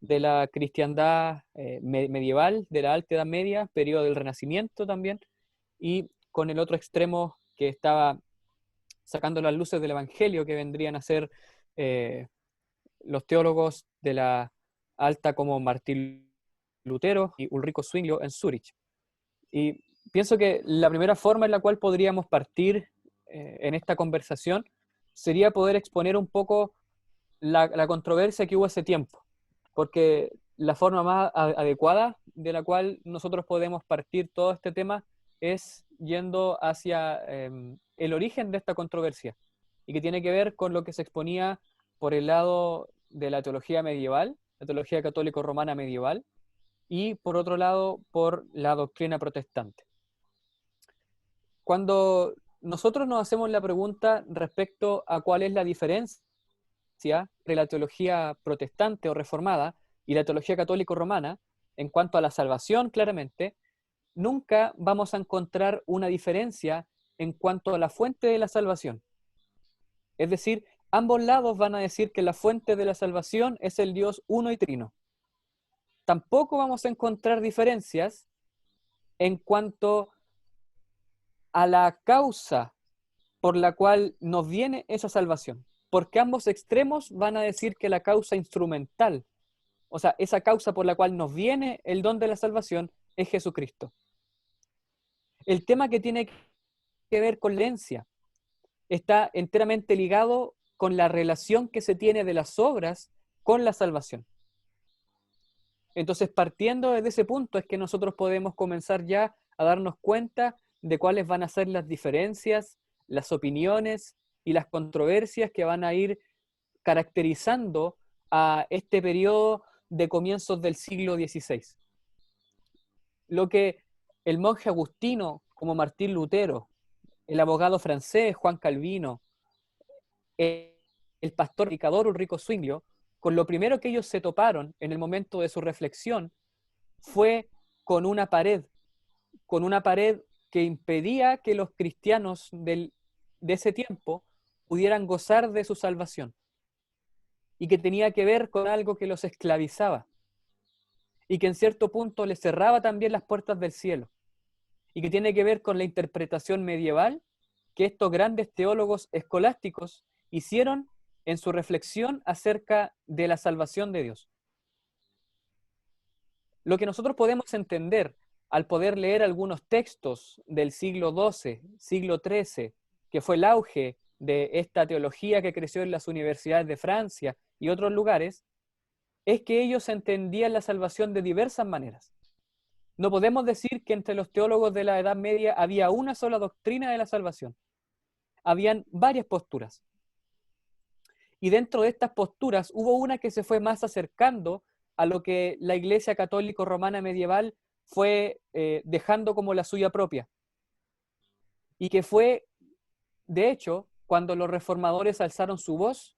de la cristiandad medieval, de la Alta Edad Media, periodo del Renacimiento también, y con el otro extremo que estaba sacando las luces del Evangelio, que vendrían a ser los teólogos de la alta como Martín Lutero y Ulrico Zwinglio en Zúrich. Y pienso que la primera forma en la cual podríamos partir en esta conversación sería poder exponer un poco la controversia que hubo ese tiempo, porque la forma más adecuada de la cual nosotros podemos partir todo este tema es yendo hacia el origen de esta controversia, y que tiene que ver con lo que se exponía por el lado de la teología medieval, la teología católico-romana medieval, y por otro lado por la doctrina protestante. Cuando nosotros nos hacemos la pregunta respecto a cuál es la diferencia entre la teología protestante o reformada y la teología católico-romana, en cuanto a la salvación, claramente, nunca vamos a encontrar una diferencia en cuanto a la fuente de la salvación. Es decir, ambos lados van a decir que la fuente de la salvación es el Dios uno y trino. Tampoco vamos a encontrar diferencias en cuanto a la causa por la cual nos viene esa salvación, porque ambos extremos van a decir que la causa instrumental, o sea, esa causa por la cual nos viene el don de la salvación, es Jesucristo. El tema que tiene que ver con la herencia está enteramente ligado con la relación que se tiene de las obras con la salvación. Entonces, partiendo desde ese punto es que nosotros podemos comenzar ya a darnos cuenta de cuáles van a ser las diferencias, las opiniones y las controversias que van a ir caracterizando a este periodo de comienzos del siglo XVI. Lo que el monje agustino, como Martín Lutero, el abogado francés Juan Calvino, el pastor predicador Ulrico Zwinglio, con lo primero que ellos se toparon en el momento de su reflexión fue con una pared que impedía que los cristianos de ese tiempo pudieran gozar de su salvación, y que tenía que ver con algo que los esclavizaba, y que en cierto punto les cerraba también las puertas del cielo, y que tiene que ver con la interpretación medieval que estos grandes teólogos escolásticos hicieron en su reflexión acerca de la salvación de Dios. Lo que nosotros podemos entender al poder leer algunos textos del siglo XII, siglo XIII, que fue el auge de esta teología que creció en las universidades de Francia y otros lugares, es que ellos entendían la salvación de diversas maneras. No podemos decir que entre los teólogos de la Edad Media había una sola doctrina de la salvación. Habían varias posturas. Y dentro de estas posturas hubo una que se fue más acercando a lo que la Iglesia católico-romana medieval fue dejando como la suya propia. Y que fue, de hecho, cuando los reformadores alzaron su voz,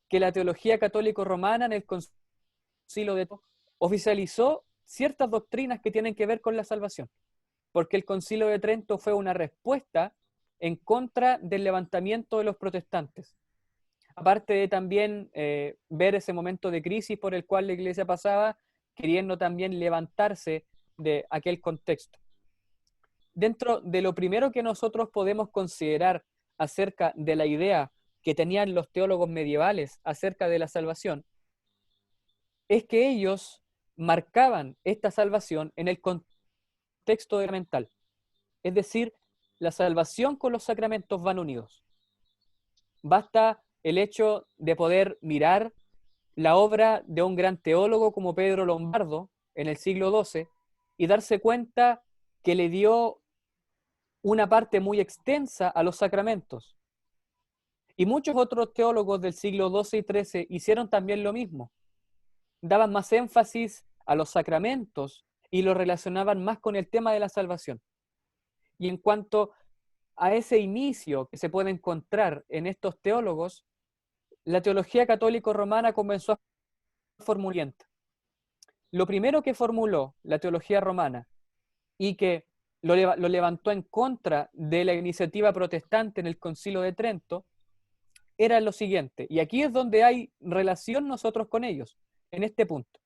que la teología católico-romana en el Concilio de Trento oficializó ciertas doctrinas que tienen que ver con la salvación. Porque el Concilio de Trento fue una respuesta en contra del levantamiento de los protestantes. Aparte de también ver ese momento de crisis por el cual la iglesia pasaba, queriendo también levantarse de aquel contexto. Dentro de lo primero que nosotros podemos considerar acerca de la idea que tenían los teólogos medievales acerca de la salvación, es que ellos marcaban esta salvación en el contexto sacramental. Es decir, la salvación con los sacramentos van unidos. Basta el hecho de poder mirar la obra de un gran teólogo como Pedro Lombardo en el siglo XII y darse cuenta que le dio una parte muy extensa a los sacramentos. Y muchos otros teólogos del siglo XII y XIII hicieron también lo mismo. Daban más énfasis a los sacramentos y lo relacionaban más con el tema de la salvación. Y en cuanto a ese inicio que se puede encontrar en estos teólogos, la teología católico-romana comenzó a formular. Lo primero que formuló la teología romana y que lo levantó en contra de la iniciativa protestante en el Concilio de Trento era lo siguiente, y aquí es donde hay relación nosotros con ellos, en este punto.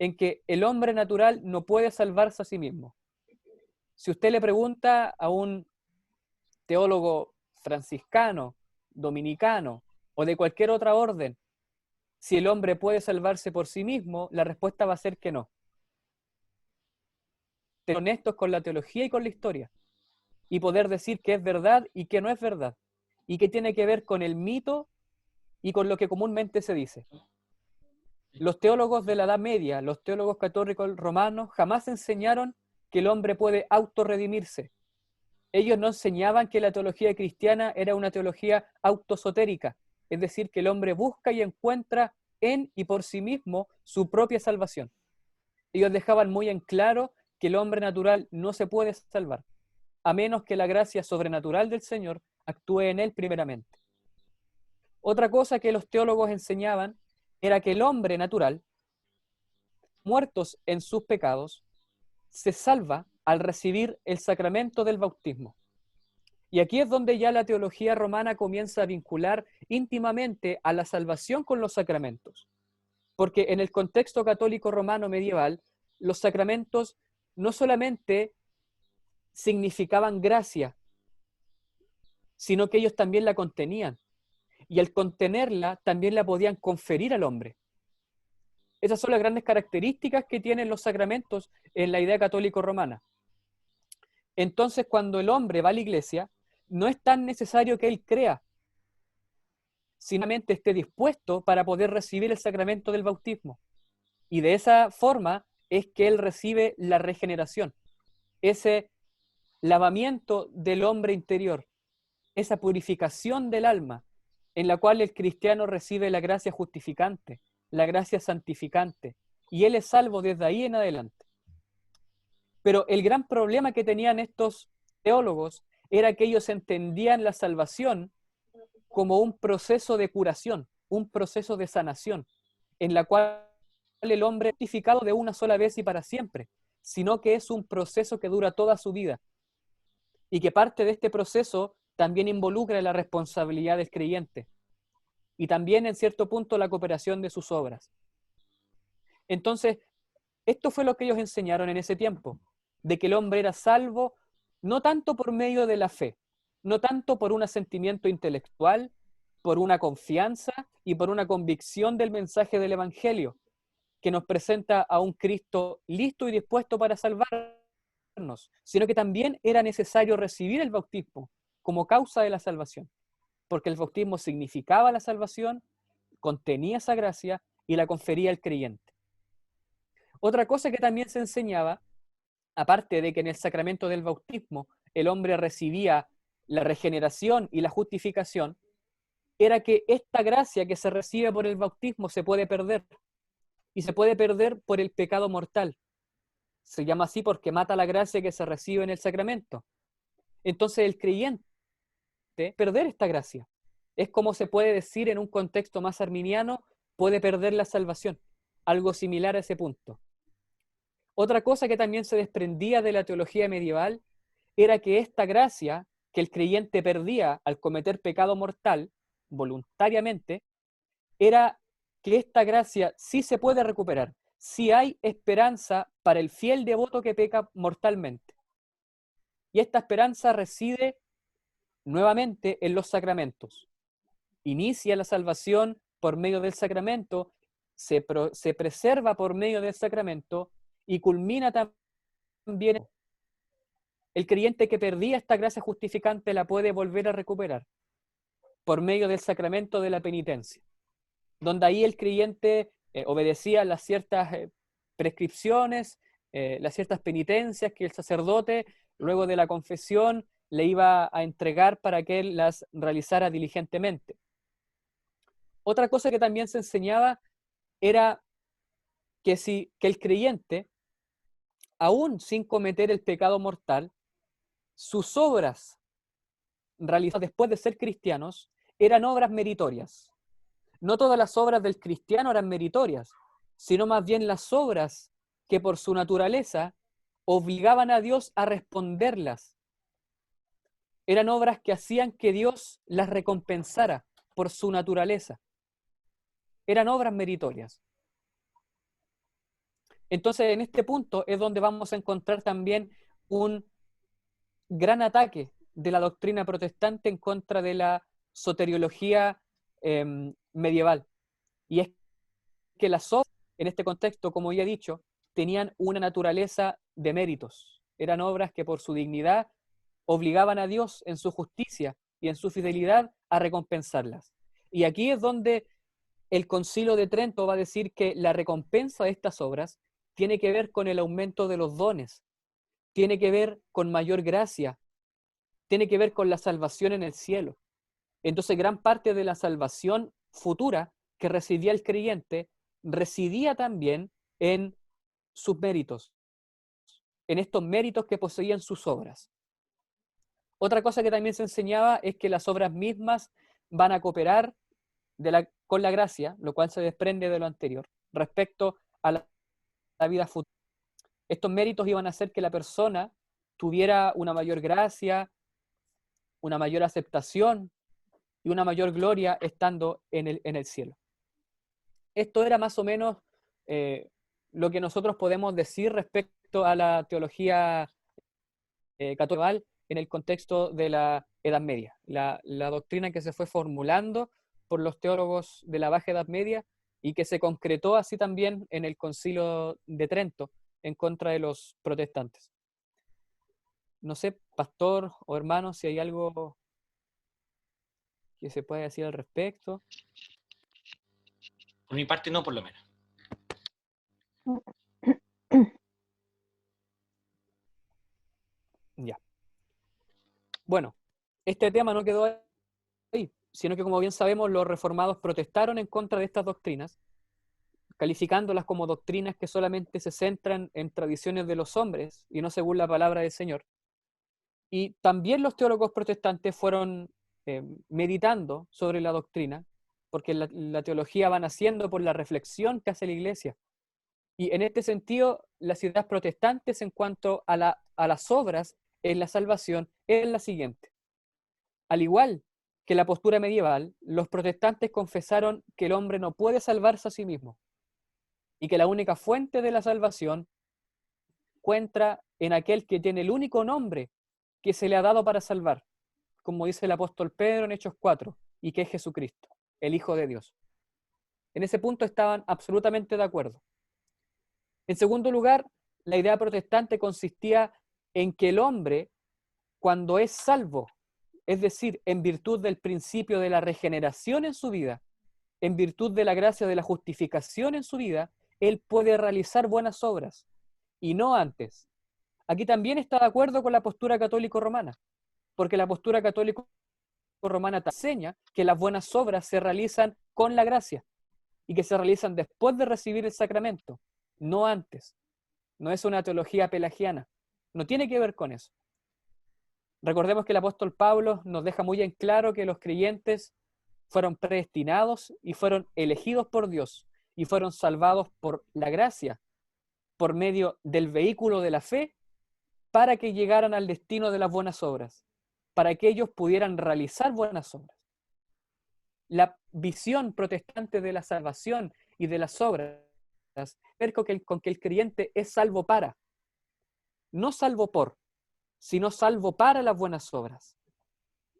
en que el hombre natural no puede salvarse a sí mismo. Si usted le pregunta a un teólogo franciscano, dominicano o de cualquier otra orden, si el hombre puede salvarse por sí mismo, la respuesta va a ser que no. Ser honestos con la teología y con la historia, y poder decir qué es verdad y qué no es verdad, y qué tiene que ver con el mito y con lo que comúnmente se dice. Los teólogos de la Edad Media, los teólogos católicos romanos, jamás enseñaron que el hombre puede autorredimirse. Ellos no enseñaban que la teología cristiana era una teología autosotérica, es decir, que el hombre busca y encuentra en y por sí mismo su propia salvación. Ellos dejaban muy en claro que el hombre natural no se puede salvar, a menos que la gracia sobrenatural del Señor actúe en él primeramente. Otra cosa que los teólogos enseñaban era que el hombre natural, muertos en sus pecados, se salva al recibir el sacramento del bautismo. Y aquí es donde ya la teología romana comienza a vincular íntimamente a la salvación con los sacramentos. Porque en el contexto católico romano medieval, los sacramentos no solamente significaban gracia, sino que ellos también la contenían. Y al contenerla, también la podían conferir al hombre. Esas son las grandes características que tienen los sacramentos en la idea católico-romana. Entonces, cuando el hombre va a la iglesia, no es tan necesario que él crea, simplemente esté dispuesto para poder recibir el sacramento del bautismo. Y de esa forma es que él recibe la regeneración, ese lavamiento del hombre interior, esa purificación del alma, en la cual el cristiano recibe la gracia justificante, la gracia santificante, y él es salvo desde ahí en adelante. Pero el gran problema que tenían estos teólogos era que ellos entendían la salvación como un proceso de curación, un proceso de sanación, en la cual el hombre es justificado de una sola vez y para siempre, sino que es un proceso que dura toda su vida, y que parte de este proceso también involucra la responsabilidad del creyente, y también en cierto punto la cooperación de sus obras. Entonces, esto fue lo que ellos enseñaron en ese tiempo, de que el hombre era salvo no tanto por medio de la fe, no tanto por un asentimiento intelectual, por una confianza y por una convicción del mensaje del Evangelio, que nos presenta a un Cristo listo y dispuesto para salvarnos, sino que también era necesario recibir el bautismo como causa de la salvación, porque el bautismo significaba la salvación, contenía esa gracia y la confería al creyente. Otra cosa que también se enseñaba, aparte de que en el sacramento del bautismo el hombre recibía la regeneración y la justificación, era que esta gracia que se recibe por el bautismo se puede perder, y se puede perder por el pecado mortal. Se llama así porque mata la gracia que se recibe en el sacramento. Entonces el creyente perder esta gracia. Es como se puede decir en un contexto más arminiano, puede perder la salvación. Algo similar a ese punto. Otra cosa que también se desprendía de la teología medieval era que esta gracia que el creyente perdía al cometer pecado mortal, voluntariamente, era que esta gracia sí se puede recuperar, sí hay esperanza para el fiel devoto que peca mortalmente. Y esta esperanza reside nuevamente en los sacramentos. Inicia la salvación por medio del sacramento, se preserva por medio del sacramento y culmina también. El creyente que perdía esta gracia justificante la puede volver a recuperar por medio del sacramento de la penitencia, donde ahí el creyente obedecía las ciertas prescripciones, las ciertas penitencias que el sacerdote, luego de la confesión, le iba a entregar para que él las realizara diligentemente. Otra cosa que también se enseñaba era que el creyente, aún sin cometer el pecado mortal, sus obras realizadas después de ser cristianos eran obras meritorias. No todas las obras del cristiano eran meritorias, sino más bien las obras que por su naturaleza obligaban a Dios a responderlas. Eran obras que hacían que Dios las recompensara por su naturaleza. Eran obras meritorias. Entonces, en este punto es donde vamos a encontrar también un gran ataque de la doctrina protestante en contra de la soteriología medieval. Y es que las obras, en este contexto, como ya he dicho, tenían una naturaleza de méritos. Eran obras que por su dignidad obligaban a Dios en su justicia y en su fidelidad a recompensarlas. Y aquí es donde el Concilio de Trento va a decir que la recompensa de estas obras tiene que ver con el aumento de los dones, tiene que ver con mayor gracia, tiene que ver con la salvación en el cielo. Entonces, gran parte de la salvación futura que recibía el creyente residía también en sus méritos, en estos méritos que poseían sus obras. Otra cosa que también se enseñaba es que las obras mismas van a cooperar con la gracia, lo cual se desprende de lo anterior, respecto a la vida futura. Estos méritos iban a hacer que la persona tuviera una mayor gracia, una mayor aceptación y una mayor gloria estando en el cielo. Esto era más o menos lo que nosotros podemos decir respecto a la teología católica en el contexto de la Edad Media. La doctrina que se fue formulando por los teólogos de la Baja Edad Media y que se concretó así también en el Concilio de Trento en contra de los protestantes. No sé, pastor o hermano, si hay algo que se pueda decir al respecto. Por mi parte no, por lo menos. Ya. Bueno, este tema no quedó ahí, sino que como bien sabemos los reformados protestaron en contra de estas doctrinas, calificándolas como doctrinas que solamente se centran en tradiciones de los hombres y no según la palabra del Señor. Y también los teólogos protestantes fueron meditando sobre la doctrina, porque la teología va naciendo por la reflexión que hace la Iglesia. Y en este sentido, las ideas protestantes en cuanto a las obras en la salvación es la siguiente. Al igual que la postura medieval, los protestantes confesaron que el hombre no puede salvarse a sí mismo y que la única fuente de la salvación encuentra en aquel que tiene el único nombre que se le ha dado para salvar, como dice el apóstol Pedro en Hechos 4, y que es Jesucristo, el Hijo de Dios. En ese punto estaban absolutamente de acuerdo. En segundo lugar, la idea protestante consistía en que el hombre, cuando es salvo, es decir, en virtud del principio de la regeneración en su vida, en virtud de la gracia de la justificación en su vida, él puede realizar buenas obras, y no antes. Aquí también está de acuerdo con la postura católico-romana, porque la postura católico-romana te enseña que las buenas obras se realizan con la gracia, y que se realizan después de recibir el sacramento, no antes. No es una teología pelagiana, no tiene que ver con eso. Recordemos que el apóstol Pablo nos deja muy en claro que los creyentes fueron predestinados y fueron elegidos por Dios y fueron salvados por la gracia, por medio del vehículo de la fe, para que llegaran al destino de las buenas obras, para que ellos pudieran realizar buenas obras. La visión protestante de la salvación y de las obras es ver con que el creyente es salvo para, no salvo por, sino salvo para las buenas obras.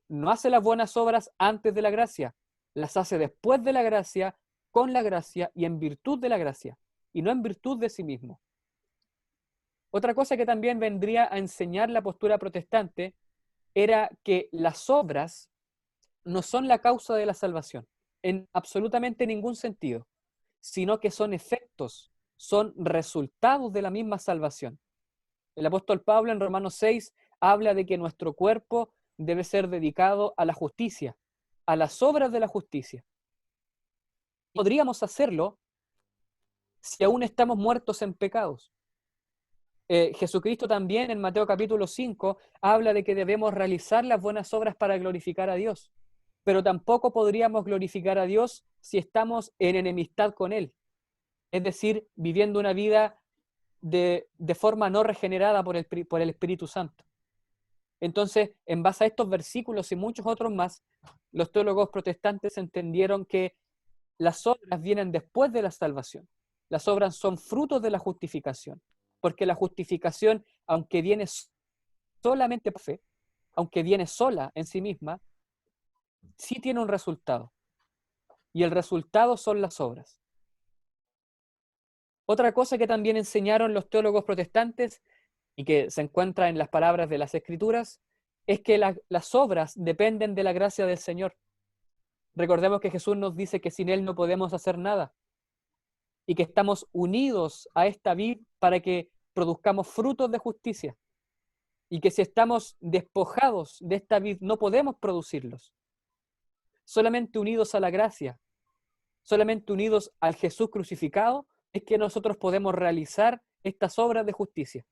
No hace las buenas obras antes de la gracia, las hace después de la gracia, con la gracia y en virtud de la gracia, y no en virtud de sí mismo. Otra cosa que también vendría a enseñar la postura protestante era que las obras no son la causa de la salvación, en absolutamente ningún sentido, sino que son efectos, son resultados de la misma salvación. El apóstol Pablo en Romanos 6 habla de que nuestro cuerpo debe ser dedicado a la justicia, a las obras de la justicia. Podríamos hacerlo si aún estamos muertos en pecados. Jesucristo también en Mateo capítulo 5 habla de que debemos realizar las buenas obras para glorificar a Dios, pero tampoco podríamos glorificar a Dios si estamos en enemistad con Él, es decir, viviendo una vida de forma no regenerada por el Espíritu Santo. Entonces, en base a estos versículos y muchos otros más, los teólogos protestantes entendieron que las obras vienen después de la salvación. las obras son frutos de la justificación, porque la justificación, aunque viene solamente por fe, aunque viene sola en sí misma, sí tiene un resultado, y el resultado son las obras. Otra cosa que también enseñaron los teólogos protestantes, y que se encuentra en las palabras de las Escrituras, es que las obras dependen de la gracia del Señor. Recordemos que Jesús nos dice que sin Él no podemos hacer nada, y que estamos unidos a esta vid para que produzcamos frutos de justicia, y que si estamos despojados de esta vid no podemos producirlos. Solamente unidos a la gracia, solamente unidos al Jesús crucificado, es que nosotros podemos realizar estas obras de justicia.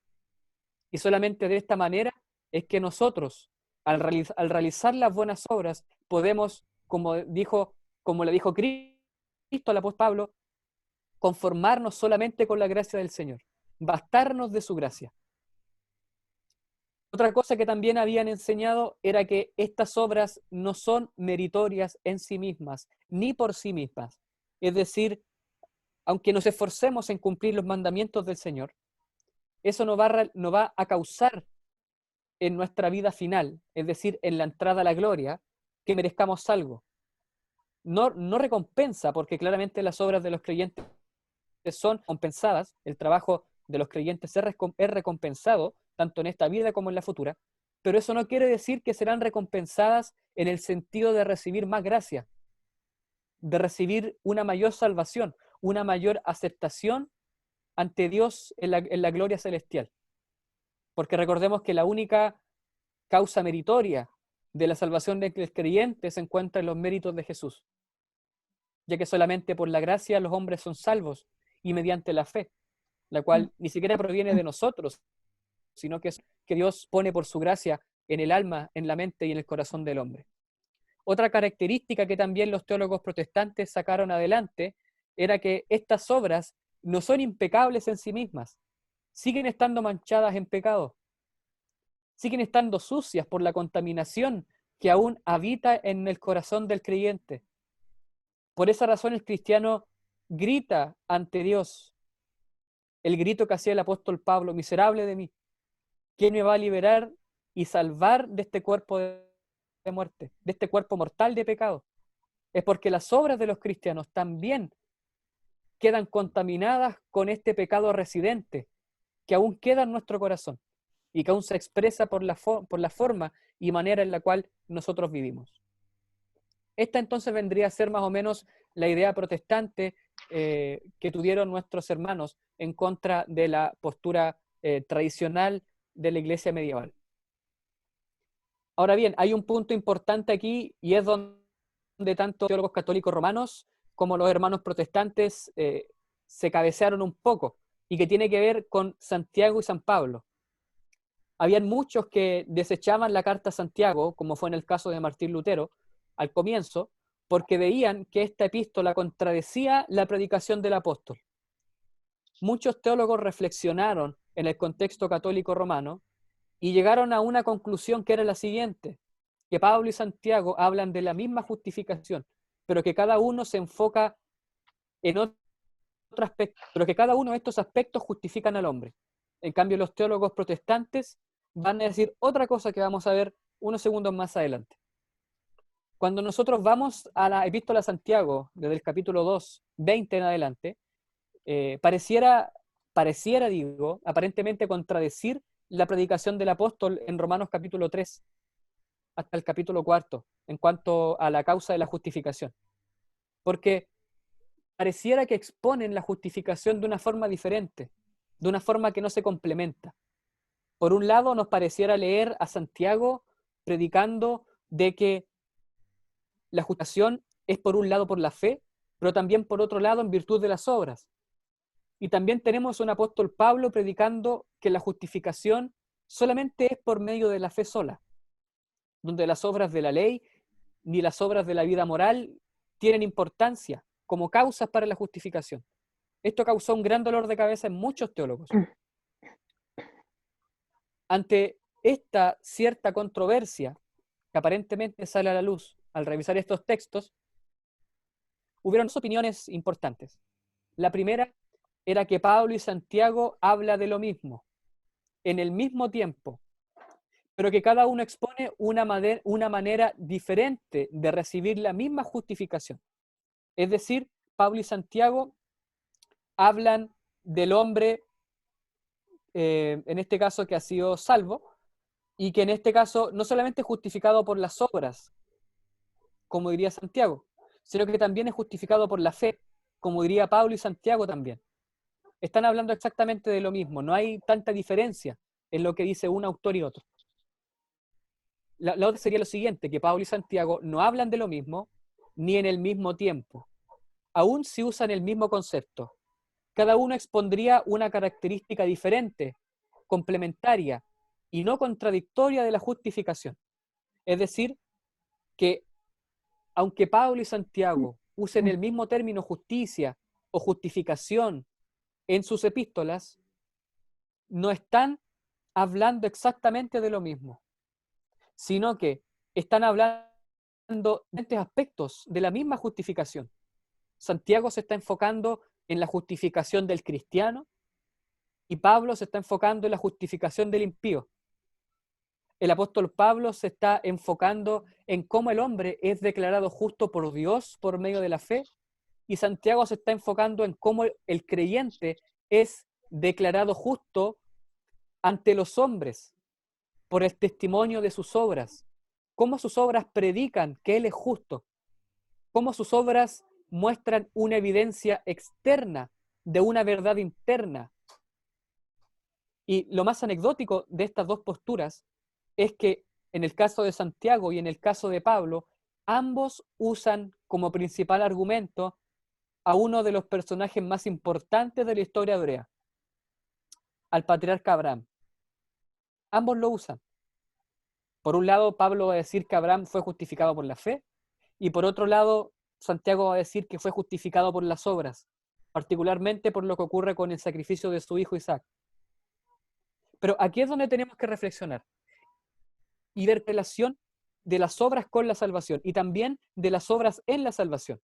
Y solamente de esta manera es que nosotros, al realizar las buenas obras, podemos, como le dijo Cristo al apóstol Pablo, conformarnos solamente con la gracia del Señor, bastarnos de su gracia. Otra cosa que también habían enseñado era que estas obras no son meritorias en sí mismas, ni por sí mismas. Es decir, aunque nos esforcemos en cumplir los mandamientos del Señor, eso no va a causar en nuestra vida final, es decir, en la entrada a la gloria, que merezcamos algo. No recompensa, porque claramente las obras de los creyentes son compensadas, el trabajo de los creyentes es recompensado, tanto en esta vida como en la futura, pero eso no quiere decir que serán recompensadas en el sentido de recibir más gracia, de recibir una mayor salvación, una mayor aceptación ante Dios en la gloria celestial. Porque recordemos que la única causa meritoria de la salvación del creyente se encuentra en los méritos de Jesús, ya que solamente por la gracia los hombres son salvos y mediante la fe, la cual ni siquiera proviene de nosotros, sino que es que Dios pone por su gracia en el alma, en la mente y en el corazón del hombre. Otra característica que también los teólogos protestantes sacaron adelante era que estas obras no son impecables en sí mismas, siguen estando manchadas en pecado, siguen estando sucias por la contaminación que aún habita en el corazón del creyente. Por esa razón el cristiano grita ante Dios el grito que hacía el apóstol Pablo: miserable de mí, ¿quién me va a liberar y salvar de este cuerpo de muerte, de este cuerpo mortal de pecado? Es porque las obras de los cristianos también quedan contaminadas con este pecado residente que aún queda en nuestro corazón y que aún se expresa por la forma y manera en la cual nosotros vivimos. Esta entonces vendría a ser más o menos la idea protestante que tuvieron nuestros hermanos en contra de la postura tradicional de la iglesia medieval. Ahora bien, hay un punto importante aquí, y es donde tanto teólogos católicos romanos como los hermanos protestantes se cabecearon un poco, y que tiene que ver con Santiago y San Pablo. Habían muchos que desechaban la carta a Santiago, como fue en el caso de Martín Lutero, al comienzo, porque veían que esta epístola contradecía la predicación del apóstol. Muchos teólogos reflexionaron en el contexto católico romano y llegaron a una conclusión que era la siguiente: que Pablo y Santiago hablan de la misma justificación, pero que cada uno se enfoca en otro aspecto, pero que cada uno de estos aspectos justifican al hombre. En cambio, los teólogos protestantes van a decir otra cosa que vamos a ver unos segundos más adelante. Cuando nosotros vamos a la epístola a Santiago, desde el capítulo 2, 20 en adelante, pareciera, aparentemente contradecir la predicación del apóstol en Romanos capítulo 3 hasta el capítulo 4, en cuanto a la causa de la justificación. Porque pareciera que exponen la justificación de una forma diferente, de una forma que no se complementa. Por un lado, nos pareciera leer a Santiago predicando de que la justificación es por un lado por la fe, pero también por otro lado en virtud de las obras. Y también tenemos un apóstol Pablo predicando que la justificación solamente es por medio de la fe sola, donde las obras de la ley ni las obras de la vida moral tienen importancia como causas para la justificación. Esto causó un gran dolor de cabeza en muchos teólogos. Ante esta cierta controversia que aparentemente sale a la luz al revisar estos textos, hubieron dos opiniones importantes. La primera era que Pablo y Santiago hablan de lo mismo, en el mismo tiempo, pero que cada uno expone una manera diferente de recibir la misma justificación. Es decir, Pablo y Santiago hablan del hombre, en este caso que ha sido salvo, y que en este caso no solamente es justificado por las obras, como diría Santiago, sino que también es justificado por la fe, como diría Pablo y Santiago también. Están hablando exactamente de lo mismo, no hay tanta diferencia en lo que dice un autor y otro. La otra sería lo siguiente, que Pablo y Santiago no hablan de lo mismo ni en el mismo tiempo, aún si usan el mismo concepto. Cada uno expondría una característica diferente, complementaria y no contradictoria de la justificación. Es decir, que aunque Pablo y Santiago usen el mismo término justicia o justificación en sus epístolas, no están hablando exactamente de lo mismo, sino que están hablando de diferentes aspectos de la misma justificación. Santiago se está enfocando en la justificación del cristiano y Pablo se está enfocando en la justificación del impío. El apóstol Pablo se está enfocando en cómo el hombre es declarado justo por Dios por medio de la fe, y Santiago se está enfocando en cómo el creyente es declarado justo ante los hombres por el testimonio de sus obras, cómo sus obras predican que Él es justo, cómo sus obras muestran una evidencia externa de una verdad interna. Y lo más anecdótico de estas dos posturas es que en el caso de Santiago y en el caso de Pablo, ambos usan como principal argumento a uno de los personajes más importantes de la historia hebrea, al patriarca Abraham. Ambos lo usan. Por un lado, Pablo va a decir que Abraham fue justificado por la fe, y por otro lado, Santiago va a decir que fue justificado por las obras, particularmente por lo que ocurre con el sacrificio de su hijo Isaac. Pero aquí es donde tenemos que reflexionar y ver relación de las obras con la salvación y también de las obras en la salvación.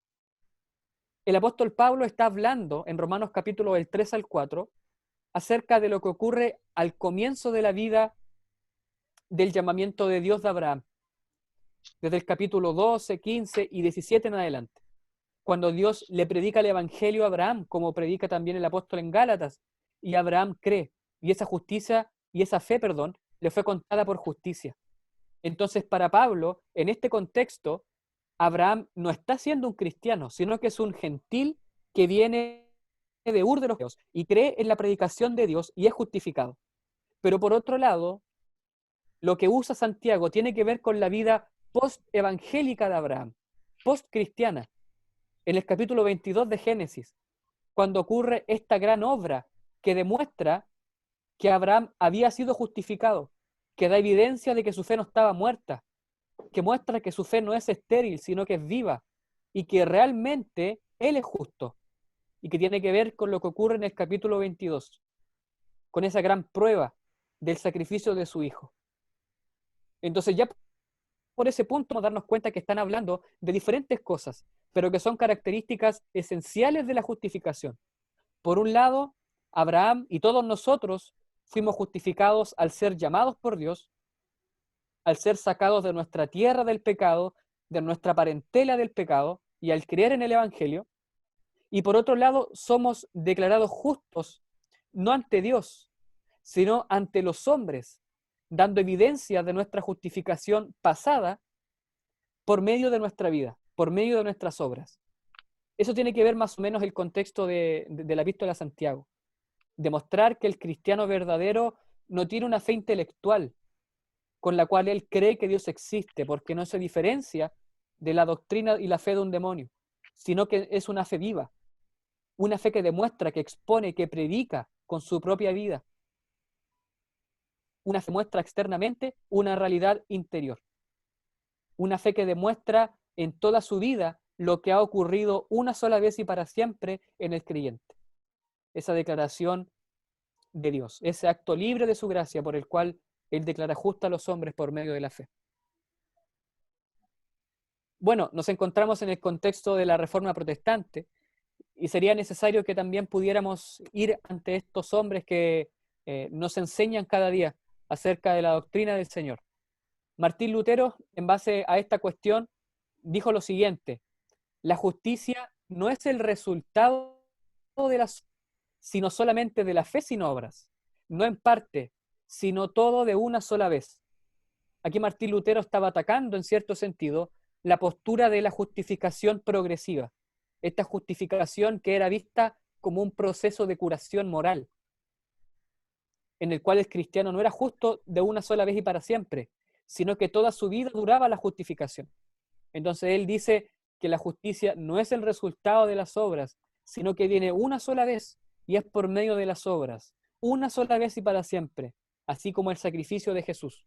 El apóstol Pablo está hablando en Romanos capítulo del 3 al 4 acerca de lo que ocurre al comienzo de la vida del llamamiento de Dios de Abraham, desde el capítulo 12, 15 y 17 en adelante, cuando Dios le predica el evangelio a Abraham, como predica también el apóstol en Gálatas, y Abraham cree, y esa justicia, y esa fe, perdón, le fue contada por justicia. Entonces, para Pablo, en este contexto, Abraham no está siendo un cristiano, sino que es un gentil que viene de Ur de los Caldeos y cree en la predicación de Dios y es justificado. Pero por otro lado, lo que usa Santiago tiene que ver con la vida post-evangélica de Abraham, post-cristiana. En el capítulo 22 de Génesis, cuando ocurre esta gran obra que demuestra que Abraham había sido justificado, que da evidencia de que su fe no estaba muerta, que muestra que su fe no es estéril, sino que es viva, y que realmente Él es justo, y que tiene que ver con lo que ocurre en el capítulo 22, con esa gran prueba del sacrificio de su hijo. Entonces ya por ese punto vamos a darnos cuenta que están hablando de diferentes cosas, pero que son características esenciales de la justificación. Por un lado, Abraham y todos nosotros fuimos justificados al ser llamados por Dios, al ser sacados de nuestra tierra del pecado, de nuestra parentela del pecado, y al creer en el Evangelio. Y por otro lado, somos declarados justos, no ante Dios, sino ante los hombres, dando evidencia de nuestra justificación pasada por medio de nuestra vida, por medio de nuestras obras. Eso tiene que ver más o menos el contexto de la epístola a Santiago. Demostrar que el cristiano verdadero no tiene una fe intelectual con la cual él cree que Dios existe, porque no se diferencia de la doctrina y la fe de un demonio, sino que es una fe viva, una fe que demuestra, que expone, que predica con su propia vida. Una fe que muestra externamente una realidad interior. Una fe que demuestra en toda su vida lo que ha ocurrido una sola vez y para siempre en el creyente. Esa declaración de Dios, ese acto libre de su gracia por el cual Él declara justo a los hombres por medio de la fe. Bueno, nos encontramos en el contexto de la Reforma Protestante Y sería necesario que también pudiéramos ir ante estos hombres que nos enseñan cada día acerca de la doctrina del Señor. Martín Lutero, en base a esta cuestión, dijo lo siguiente: la justicia no es el resultado de las, sino solamente de la fe sin obras, no en parte, sino todo de una sola vez. Aquí Martín Lutero estaba atacando, en cierto sentido, la postura de la justificación progresiva, esta justificación que era vista como un proceso de curación moral, en el cual el cristiano no era justo de una sola vez y para siempre, sino que toda su vida duraba la justificación. Entonces él dice que la justicia no es el resultado de las obras, sino que viene una sola vez y es por medio de las obras, una sola vez y para siempre, así como el sacrificio de Jesús.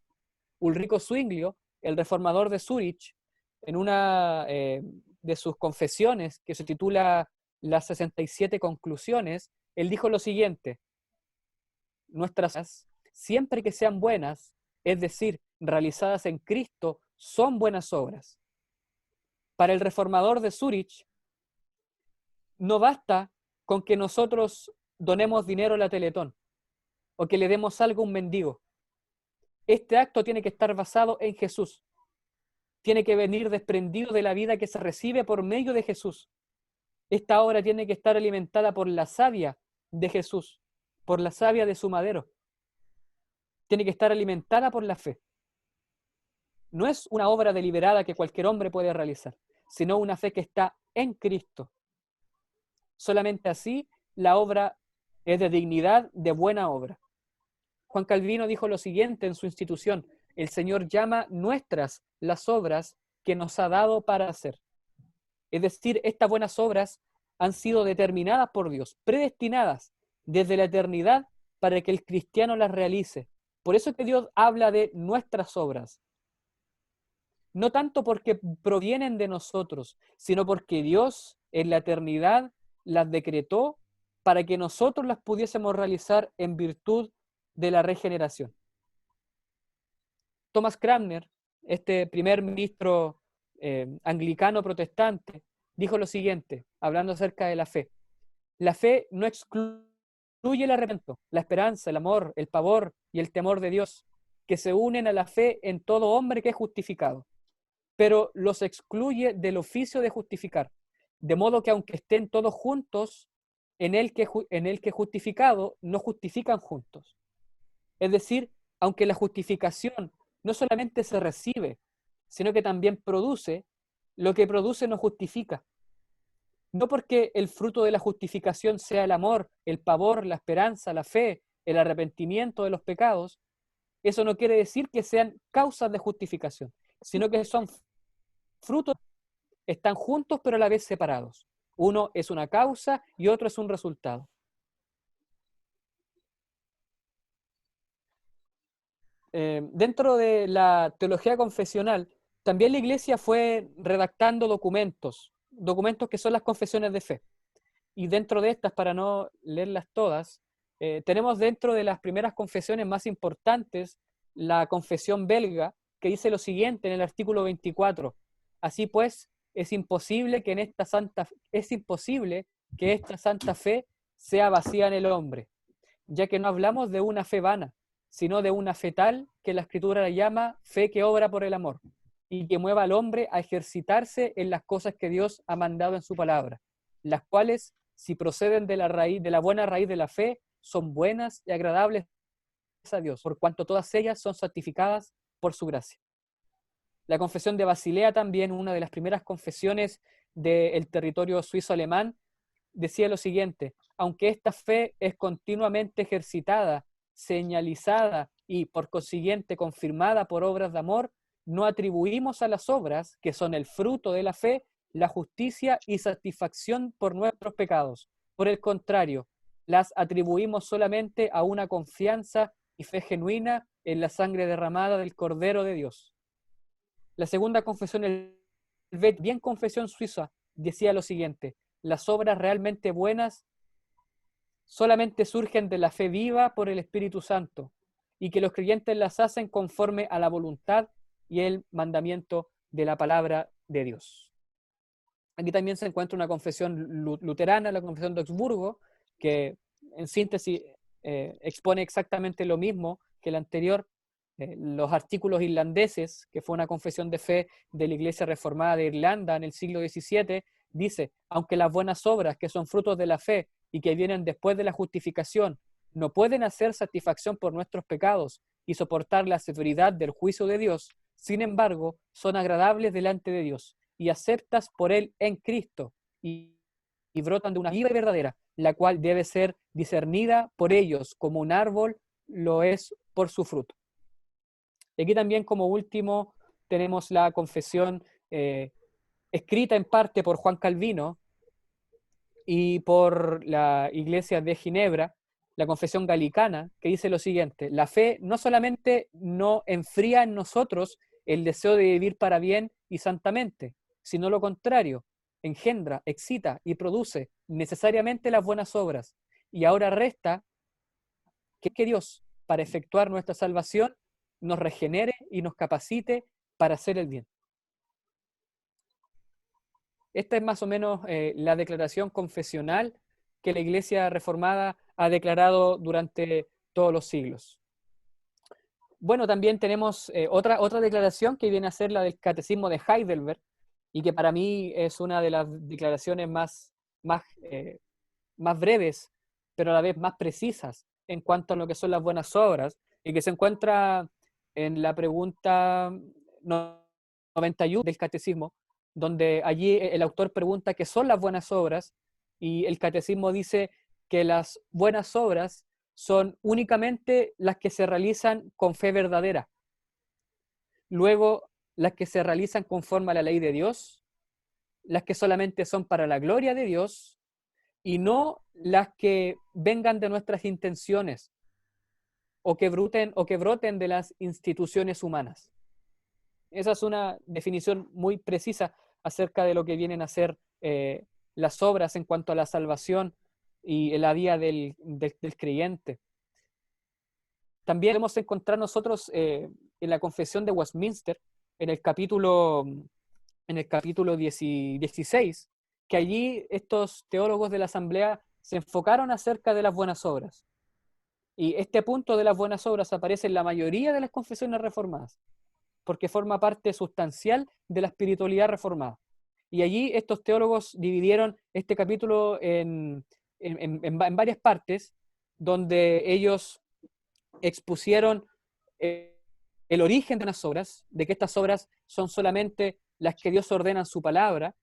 Ulrico Zwinglio, el reformador de Zúrich, en una de sus confesiones que se titula Las 67 conclusiones, él dijo lo siguiente: nuestras, siempre que sean buenas, es decir, realizadas en Cristo, son buenas obras. Para el reformador de Zúrich, no basta con que nosotros donemos dinero a la Teletón o que le demos algo a un mendigo. Este acto tiene que estar basado en Jesús. Tiene que venir desprendido de la vida que se recibe por medio de Jesús. Esta obra tiene que estar alimentada por la savia de Jesús, por la savia de su madero. Tiene que estar alimentada por la fe. No es una obra deliberada que cualquier hombre puede realizar, sino una fe que está en Cristo. Solamente así la obra es de dignidad, de buena obra. Juan Calvino dijo lo siguiente en su institución: el Señor llama nuestras las obras que nos ha dado para hacer. Es decir, estas buenas obras han sido determinadas por Dios, predestinadas desde la eternidad para que el cristiano las realice. Por eso que Dios habla de nuestras obras. No tanto porque provienen de nosotros, sino porque Dios en la eternidad las decretó para que nosotros las pudiésemos realizar en virtud de la regeneración. Thomas Cranmer, este primer ministro anglicano protestante, dijo lo siguiente, hablando acerca de la fe: la fe no excluye el arrepentimiento, la esperanza, el amor, el pavor y el temor de Dios, que se unen a la fe en todo hombre que es justificado, pero los excluye del oficio de justificar, de modo que aunque estén todos juntos, en el que justificado, no justifican juntos. Es decir, aunque la justificación no solamente se recibe, sino que también produce, lo que produce no justifica. No porque el fruto de la justificación sea el amor, el pavor, la esperanza, la fe, el arrepentimiento de los pecados, eso no quiere decir que sean causas de justificación, sino que son frutos, están juntos pero a la vez separados. Uno es una causa y otro es un resultado. Dentro de la teología confesional, también la Iglesia fue redactando documentos que son las confesiones de fe. Y dentro de estas, para no leerlas todas, tenemos dentro de las primeras confesiones más importantes la confesión belga, que dice lo siguiente en el artículo 24: así pues, es imposible que esta santa fe sea vacía en el hombre, ya que no hablamos de una fe vana, sino de una fe tal que la Escritura la llama fe que obra por el amor y que mueva al hombre a ejercitarse en las cosas que Dios ha mandado en su palabra, las cuales, si proceden de la buena raíz de la fe, son buenas y agradables a Dios, por cuanto todas ellas son santificadas por su gracia. La confesión de Basilea, también una de las primeras confesiones del territorio suizo-alemán, decía lo siguiente: aunque esta fe es continuamente ejercitada, señalizada y por consiguiente confirmada por obras de amor, no atribuimos a las obras, que son el fruto de la fe, la justicia y satisfacción por nuestros pecados. Por el contrario, las atribuimos solamente a una confianza y fe genuina en la sangre derramada del Cordero de Dios. La segunda confesión, el bien confesión suiza, decía lo siguiente: las obras realmente buenas solamente surgen de la fe viva por el Espíritu Santo, y que los creyentes las hacen conforme a la voluntad y el mandamiento de la palabra de Dios. Aquí también se encuentra una confesión luterana, la confesión de Augsburgo, que en síntesis expone exactamente lo mismo que la anterior. Los artículos irlandeses, que fue una confesión de fe de la Iglesia Reformada de Irlanda en el siglo XVII, dice, aunque las buenas obras, que son frutos de la fe y que vienen después de la justificación, no pueden hacer satisfacción por nuestros pecados y soportar la severidad del juicio de Dios, sin embargo, son agradables delante de Dios y aceptas por Él en Cristo y brotan de una viva y verdadera, la cual debe ser discernida por ellos como un árbol lo es por su fruto. Y aquí también como último tenemos la confesión escrita en parte por Juan Calvino y por la Iglesia de Ginebra, la confesión galicana, que dice lo siguiente: la fe no solamente no enfría en nosotros el deseo de vivir para bien y santamente, sino lo contrario, engendra, excita y produce necesariamente las buenas obras. Y ahora resta que Dios, para efectuar nuestra salvación, nos regenere y nos capacite para hacer el bien. Esta es más o menos la declaración confesional que la Iglesia Reformada ha declarado durante todos los siglos. Bueno, también tenemos otra declaración que viene a ser la del Catecismo de Heidelberg, y que para mí es una de las declaraciones más breves, pero a la vez más precisas en cuanto a lo que son las buenas obras, y que se encuentra en la pregunta 91 del Catecismo, donde allí el autor pregunta qué son las buenas obras, y el Catecismo dice que las buenas obras son únicamente las que se realizan con fe verdadera. Luego, las que se realizan conforme a la ley de Dios, las que solamente son para la gloria de Dios, y no las que vengan de nuestras intenciones o que broten de las instituciones humanas. Esa es una definición muy precisa acerca de lo que vienen a ser las obras en cuanto a la salvación y la vida del creyente. También podemos encontrar nosotros en la Confesión de Westminster, en el capítulo 16, que allí estos teólogos de la Asamblea se enfocaron acerca de las buenas obras. Y este punto de las buenas obras aparece en la mayoría de las confesiones reformadas, porque forma parte sustancial de la espiritualidad reformada. Y allí estos teólogos dividieron este capítulo en varias partes, donde ellos expusieron el origen de las obras, de que estas obras son solamente las que Dios ordena en su palabra.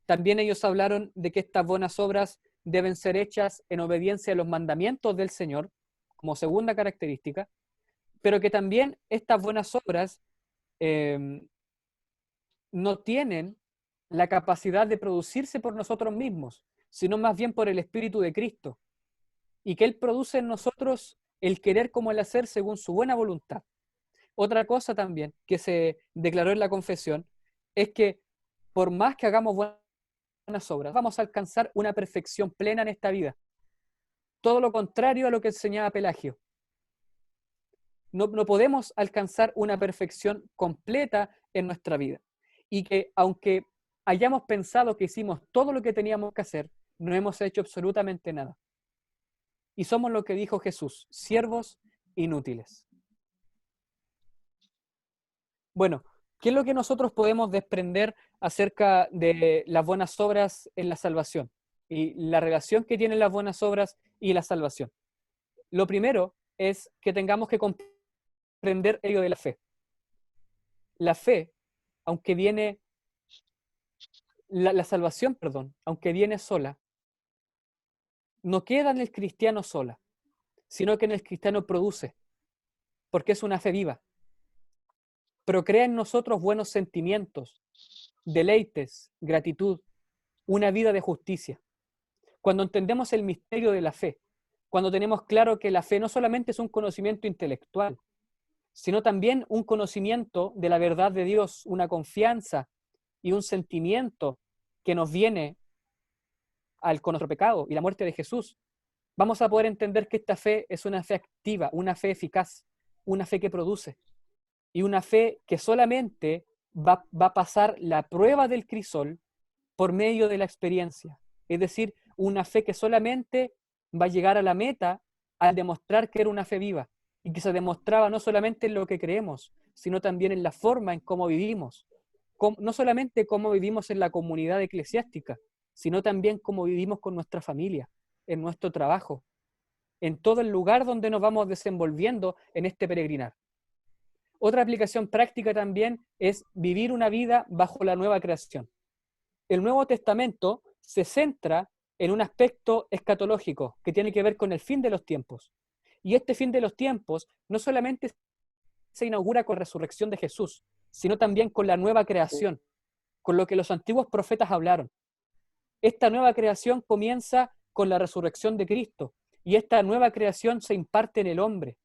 También ellos hablaron de que estas buenas obras deben ser hechas en obediencia a los mandamientos del Señor, como segunda característica, pero que también estas buenas obras no tienen la capacidad de producirse por nosotros mismos, sino más bien por el Espíritu de Cristo, y que Él produce en nosotros el querer como el hacer según su buena voluntad. Otra cosa también que se declaró en la confesión es que por más que hagamos buenas obras, vamos a alcanzar una perfección plena en esta vida. Todo lo contrario a lo que enseñaba Pelagio. No podemos alcanzar una perfección completa en nuestra vida. Y que aunque hayamos pensado que hicimos todo lo que teníamos que hacer, no hemos hecho absolutamente nada. Y somos lo que dijo Jesús, siervos inútiles. Bueno, ¿qué es lo que nosotros podemos desprender acerca de las buenas obras en la salvación? Y la relación que tienen las buenas obras y la salvación. Lo primero es que tengamos que comprender ello de la fe. La fe, aunque viene, la salvación, perdón, aunque viene sola, no queda en el cristiano sola, sino que en el cristiano produce, porque es una fe viva. Procrea en nosotros buenos sentimientos, deleites, gratitud, una vida de justicia. Cuando entendemos el misterio de la fe, cuando tenemos claro que la fe no solamente es un conocimiento intelectual, sino también un conocimiento de la verdad de Dios, una confianza y un sentimiento que nos viene con nuestro pecado y la muerte de Jesús, vamos a poder entender que esta fe es una fe activa, una fe eficaz, una fe que produce, y una fe que solamente va a pasar la prueba del crisol por medio de la experiencia. Es decir, una fe que solamente va a llegar a la meta al demostrar que era una fe viva y que se demostraba no solamente en lo que creemos, sino también en la forma en cómo vivimos. No solamente cómo vivimos en la comunidad eclesiástica, sino también cómo vivimos con nuestra familia, en nuestro trabajo, en todo el lugar donde nos vamos desenvolviendo en este peregrinar. Otra aplicación práctica también es vivir una vida bajo la nueva creación. El Nuevo Testamento se centra en un aspecto escatológico que tiene que ver con el fin de los tiempos. Y este fin de los tiempos no solamente se inaugura con la resurrección de Jesús, sino también con la nueva creación, con lo que los antiguos profetas hablaron. Esta nueva creación comienza con la resurrección de Cristo, y esta nueva creación se imparte en el hombre.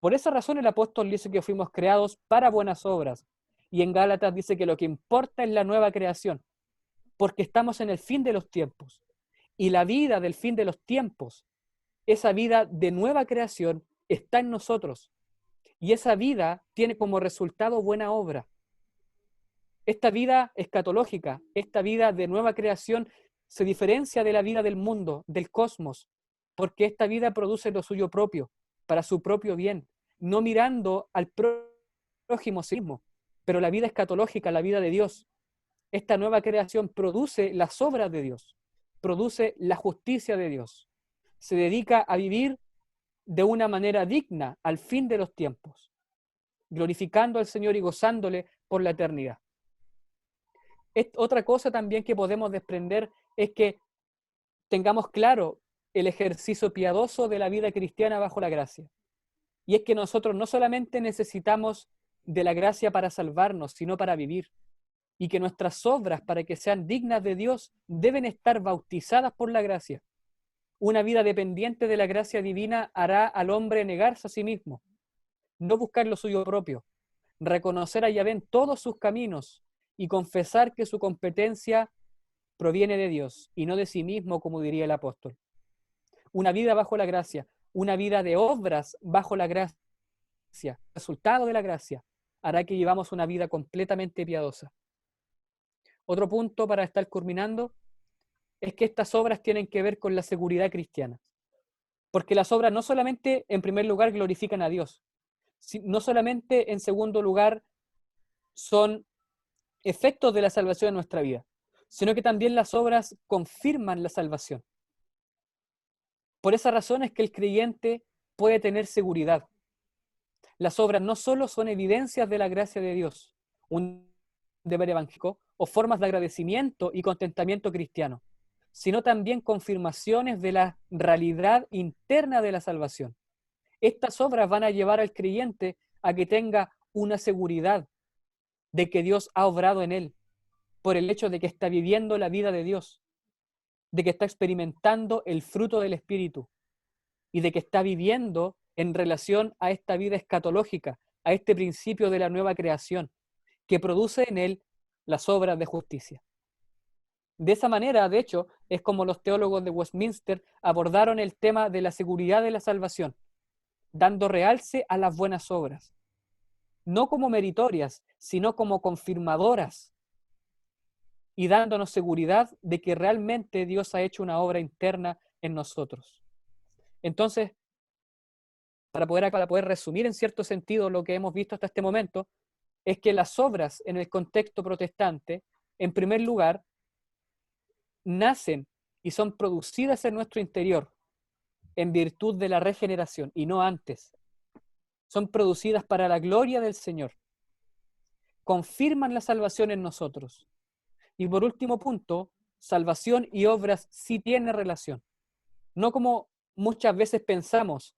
Por esa razón el apóstol dice que fuimos creados para buenas obras, y en Gálatas dice que lo que importa es la nueva creación, porque estamos en el fin de los tiempos. Y la vida del fin de los tiempos, esa vida de nueva creación, está en nosotros. Y esa vida tiene como resultado buena obra. Esta vida escatológica, esta vida de nueva creación, se diferencia de la vida del mundo, del cosmos, porque esta vida produce lo suyo propio, para su propio bien, no mirando al prójimo mismo, pero la vida escatológica, la vida de Dios, esta nueva creación produce las obras de Dios, produce la justicia de Dios, se dedica a vivir de una manera digna al fin de los tiempos, glorificando al Señor y gozándole por la eternidad. Otra cosa también que podemos desprender es que tengamos claro el ejercicio piadoso de la vida cristiana bajo la gracia. Y es que nosotros no solamente necesitamos de la gracia para salvarnos, sino para vivir. Y que nuestras obras, para que sean dignas de Dios, deben estar bautizadas por la gracia. Una vida dependiente de la gracia divina hará al hombre negarse a sí mismo, no buscar lo suyo propio, reconocer a Yahvé en todos sus caminos y confesar que su competencia proviene de Dios y no de sí mismo, como diría el apóstol. Una vida bajo la gracia, una vida de obras bajo la gracia, resultado de la gracia, hará que vivamos una vida completamente piadosa. Otro punto para estar culminando es que estas obras tienen que ver con la seguridad cristiana. Porque las obras no solamente, en primer lugar, glorifican a Dios, no solamente, en segundo lugar, son efectos de la salvación en nuestra vida, sino que también las obras confirman la salvación. Por esa razón es que el creyente puede tener seguridad. Las obras no solo son evidencias de la gracia de Dios, un deber evangélico o formas de agradecimiento y contentamiento cristiano, sino también confirmaciones de la realidad interna de la salvación. Estas obras van a llevar al creyente a que tenga una seguridad de que Dios ha obrado en él, por el hecho de que está viviendo la vida de Dios, de que está experimentando el fruto del Espíritu y de que está viviendo en relación a esta vida escatológica, a este principio de la nueva creación, que produce en él las obras de justicia. De esa manera, de hecho, es como los teólogos de Westminster abordaron el tema de la seguridad de la salvación, dando realce a las buenas obras, no como meritorias, sino como confirmadoras, y dándonos seguridad de que realmente Dios ha hecho una obra interna en nosotros. Entonces, para poder resumir en cierto sentido lo que hemos visto hasta este momento, es que las obras en el contexto protestante, en primer lugar, nacen y son producidas en nuestro interior en virtud de la regeneración y no antes. Son producidas para la gloria del Señor. Confirman la salvación en nosotros. Y por último punto, salvación y obras sí tienen relación. No como muchas veces pensamos,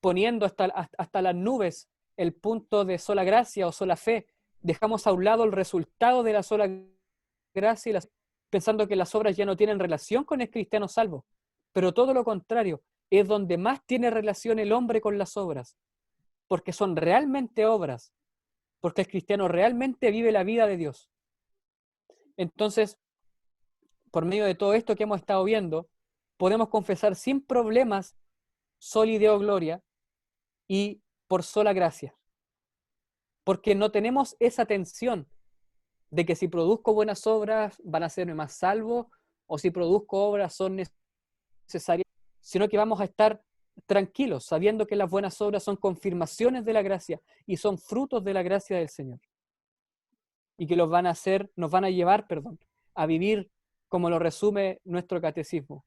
poniendo hasta las nubes el punto de sola gracia o sola fe, dejamos a un lado el resultado de la sola gracia pensando que las obras ya no tienen relación con el cristiano salvo. Pero todo lo contrario, es donde más tiene relación el hombre con las obras, porque son realmente obras, porque el cristiano realmente vive la vida de Dios. Entonces, por medio de todo esto que hemos estado viendo, podemos confesar sin problemas soli Deo gloria y por sola gracia, porque no tenemos esa tensión de que si produzco buenas obras van a hacerme más salvo, o si produzco obras son necesarias, sino que vamos a estar tranquilos, sabiendo que las buenas obras son confirmaciones de la gracia y son frutos de la gracia del Señor. Y que nos van a llevar, a vivir como lo resume nuestro catecismo,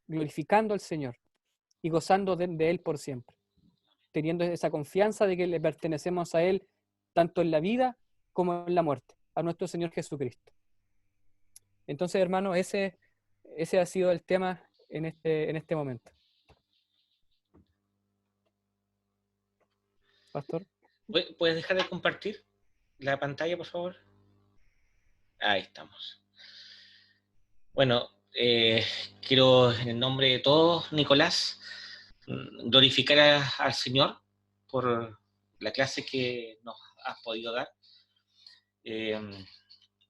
glorificando al Señor y gozando de Él por siempre, teniendo esa confianza de que le pertenecemos a Él tanto en la vida como en la muerte, a nuestro Señor Jesucristo. Entonces, hermano, ese ha sido el tema en este momento. Pastor. ¿Puedes dejar de compartir la pantalla, por favor? Ahí estamos. Bueno, quiero en el nombre de todos, Nicolás, glorificar al Señor por la clase que nos has podido dar.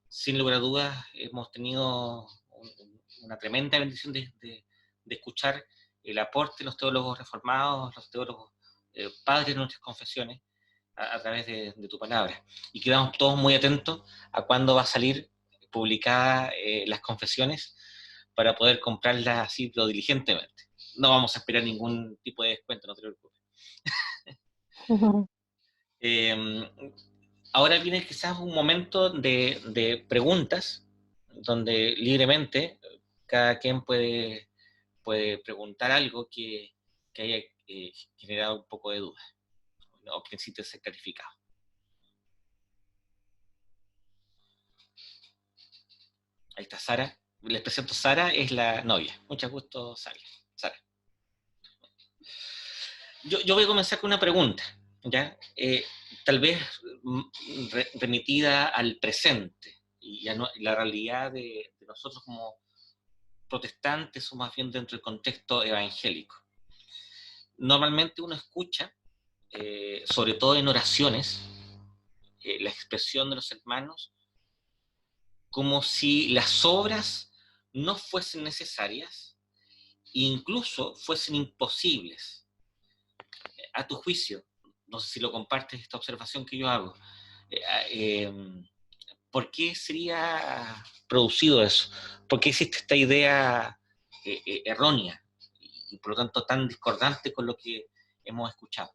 Sin lugar a dudas, hemos tenido una tremenda bendición de escuchar el aporte de los teólogos reformados, los teólogos padres de nuestras confesiones, a través de tu palabra. Y quedamos todos muy atentos a cuándo va a salir publicada las confesiones para poder comprarlas así, pero diligentemente. No vamos a esperar ningún tipo de descuento, no te preocupes. Ahora viene quizás un momento de preguntas, donde libremente cada quien puede preguntar algo que haya generado un poco de duda, o que necesite ser clarificado. Ahí está Sara. Les presento, Sara es la novia. Mucho gusto, Sara. Yo voy a comenzar con una pregunta, ¿ya? Tal vez remitida al presente y a la realidad de nosotros como protestantes, o más bien dentro del contexto evangélico. Normalmente uno escucha, sobre todo en oraciones, la expresión de los hermanos como si las obras no fuesen necesarias e incluso fuesen imposibles. A tu juicio, no sé si lo compartes, esta observación que yo hago, ¿por qué sería producido eso? ¿Por qué existe esta idea errónea y por lo tanto tan discordante con lo que hemos escuchado?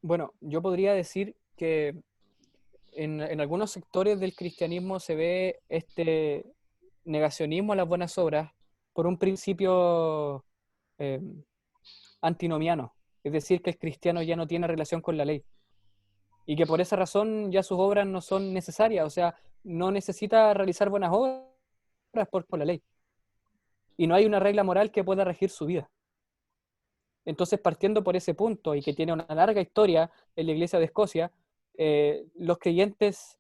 Bueno, yo podría decir que en algunos sectores del cristianismo se ve este negacionismo a las buenas obras por un principio eh, antinomiano, es decir, que el cristiano ya no tiene relación con la ley y que por esa razón ya sus obras no son necesarias, o sea, no necesita realizar buenas obras por la ley y no hay una regla moral que pueda regir su vida. Entonces, partiendo por ese punto y que tiene una larga historia en la Iglesia de Escocia, los creyentes,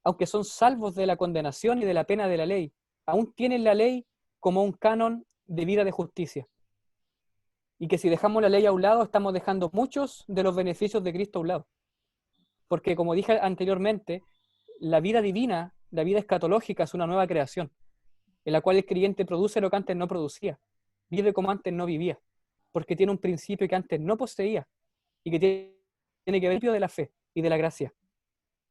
aunque son salvos de la condenación y de la pena de la ley, aún tienen la ley como un canon de vida de justicia. Y que si dejamos la ley a un lado, estamos dejando muchos de los beneficios de Cristo a un lado. Porque como dije anteriormente, la vida divina, la vida escatológica es una nueva creación, en la cual el creyente produce lo que antes no producía, vive como antes no vivía, porque tiene un principio que antes no poseía y que tiene que ver con el principio de la fe y de la gracia,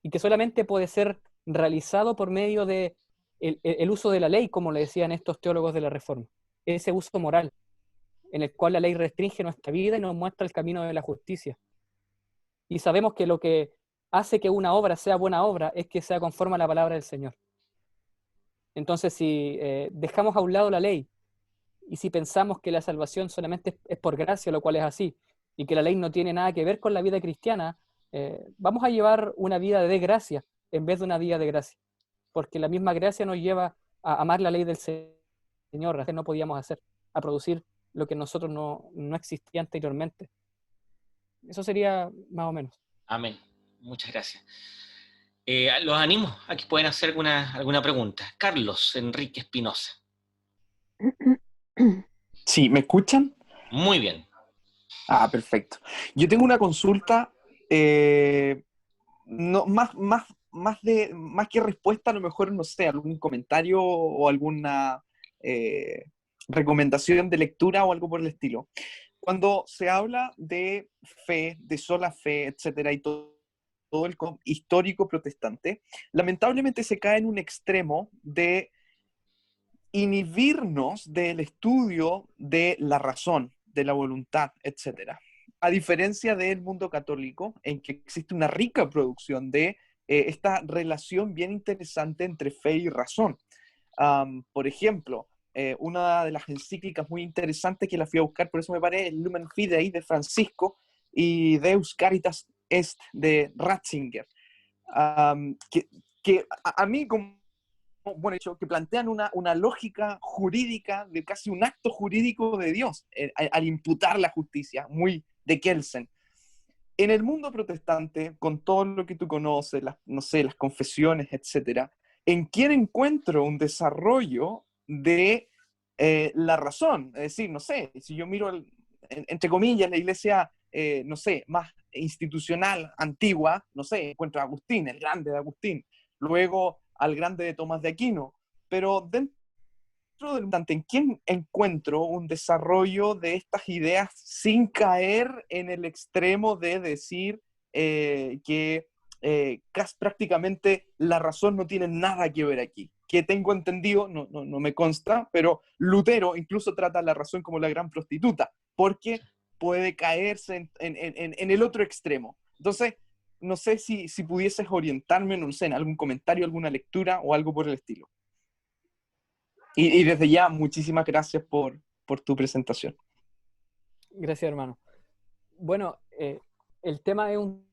y que solamente puede ser realizado por medio de el uso de la ley, como le decían estos teólogos de la Reforma, ese uso moral, en el cual la ley restringe nuestra vida y nos muestra el camino de la justicia. Y sabemos que lo que hace que una obra sea buena obra es que sea conforme a la palabra del Señor. Entonces, si dejamos a un lado la ley y si pensamos que la salvación solamente es por gracia, lo cual es así, y que la ley no tiene nada que ver con la vida cristiana, vamos a llevar una vida de desgracia en vez de una vida de gracia, porque la misma gracia nos lleva a amar la ley del Señor, que no podíamos hacer, a producir lo que nosotros no existía anteriormente. Eso sería más o menos. Amén. Muchas gracias. Los animo a que puedan hacer alguna pregunta. Carlos Enrique Espinosa. Sí, ¿me escuchan? Muy bien. Ah, perfecto. Yo tengo una consulta, no, más que respuesta, a lo mejor, no sé, algún comentario o alguna recomendación de lectura o algo por el estilo. Cuando se habla de fe, de sola fe, etcétera, y todo todo el histórico protestante, lamentablemente se cae en un extremo de inhibirnos del estudio de la razón, de la voluntad, etc. A diferencia del mundo católico, en que existe una rica producción de esta relación bien interesante entre fe y razón. Por ejemplo, una de las encíclicas muy interesantes que la fui a buscar, por eso me paré, el Lumen Fidei de Francisco y Deus Caritas Est de Ratzinger, que a mí como bueno, hecho, que plantean una lógica jurídica de casi un acto jurídico de Dios al imputar la justicia, muy de Kelsen. En el mundo protestante, con todo lo que tú conoces, no sé, las confesiones, etcétera, ¿en quién encuentro un desarrollo de la razón? Es decir, no sé, si yo miro, entre comillas, la iglesia, no sé, más institucional, antigua, no sé, encuentro a Agustín, el grande de Agustín, luego al grande de Tomás de Aquino, pero dentro del Dante, ¿en quién encuentro un desarrollo de estas ideas sin caer en el extremo de decir que casi prácticamente la razón no tiene nada que ver aquí? Que tengo entendido, no me consta, pero Lutero incluso trata la razón como la gran prostituta, porque puede caerse en el otro extremo. Entonces, no sé si pudieses orientarme, no sé, en algún comentario, alguna lectura o algo por el estilo. Y desde ya, muchísimas gracias por tu presentación. Gracias, hermano. Bueno, el tema es un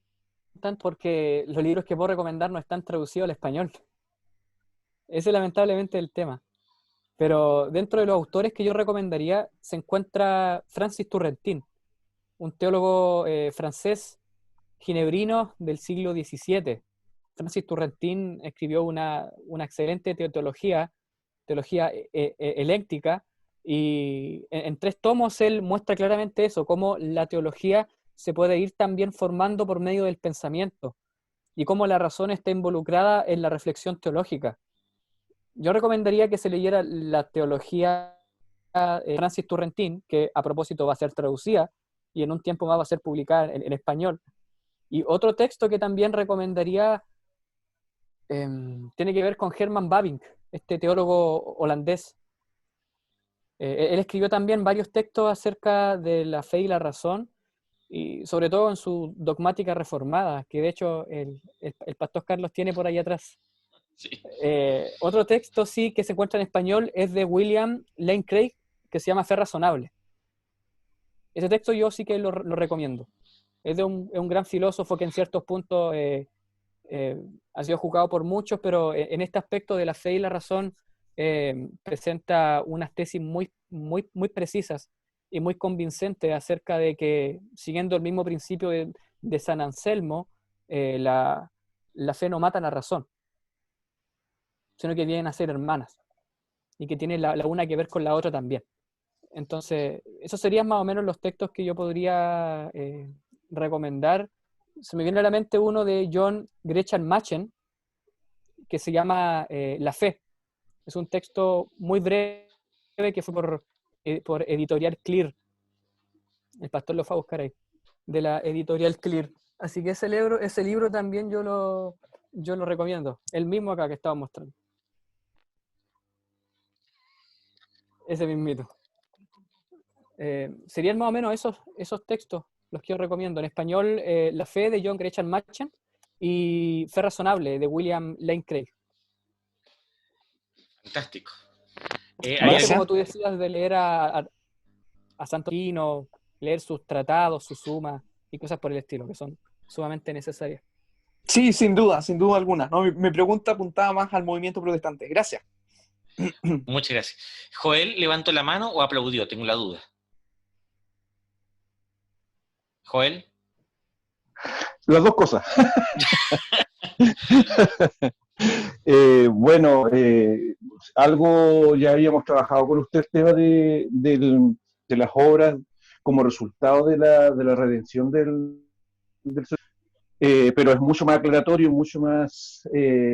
tanto porque los libros que puedo recomendar no están traducidos al español. Ese es lamentablemente el tema. Pero dentro de los autores que yo recomendaría se encuentra Francis Turretin, un teólogo francés ginebrino del siglo XVII. Francis Turretin escribió una excelente teología eléctica, y en 3 tomos él muestra claramente eso, cómo la teología se puede ir también formando por medio del pensamiento, y cómo la razón está involucrada en la reflexión teológica. Yo recomendaría que se leyera la teología de Francis Turretin, que a propósito va a ser traducida, y en un tiempo más va a ser publicada en español. Y otro texto que también recomendaría tiene que ver con Herman Bavinck, este teólogo holandés. Él escribió también varios textos acerca de la fe y la razón, y sobre todo en su dogmática reformada, que de hecho el pastor Carlos tiene por ahí atrás. Sí. Otro texto sí que se encuentra en español es de William Lane Craig, que se llama Fe Razonable. Ese texto yo sí que lo recomiendo. Es de un gran filósofo que en ciertos puntos ha sido juzgado por muchos, pero en este aspecto de la fe y la razón presenta unas tesis muy, muy, muy precisas y muy convincentes acerca de que, siguiendo el mismo principio de San Anselmo, la fe no mata la razón, sino que vienen a ser hermanas y que tienen la una que ver con la otra también. Entonces, esos serían más o menos los textos que yo podría recomendar. Se me viene a la mente uno de John Gresham Machen, que se llama La Fe. Es un texto muy breve que fue por Editorial Clear. El pastor lo fue a buscar ahí, de la Editorial Clear. Así que ese libro también yo lo recomiendo. El mismo acá que estaba mostrando. Ese mismito. Serían más o menos esos textos los que yo recomiendo. En español, La Fe de John Gresham Machen y Fe Razonable de William Lane Craig. Fantástico. Como tú decías, de leer a Santo Aquino, leer sus tratados, sus sumas y cosas por el estilo, que son sumamente necesarias. Sí, sin duda alguna. ¿No? Mi pregunta apuntaba más al movimiento protestante. Gracias. Muchas gracias. ¿Joel levantó la mano o aplaudió? Tengo la duda. ¿Joel? Las dos cosas. Bueno, algo ya habíamos trabajado con usted, el tema de las obras como resultado de la redención del pero es mucho más aclaratorio, mucho más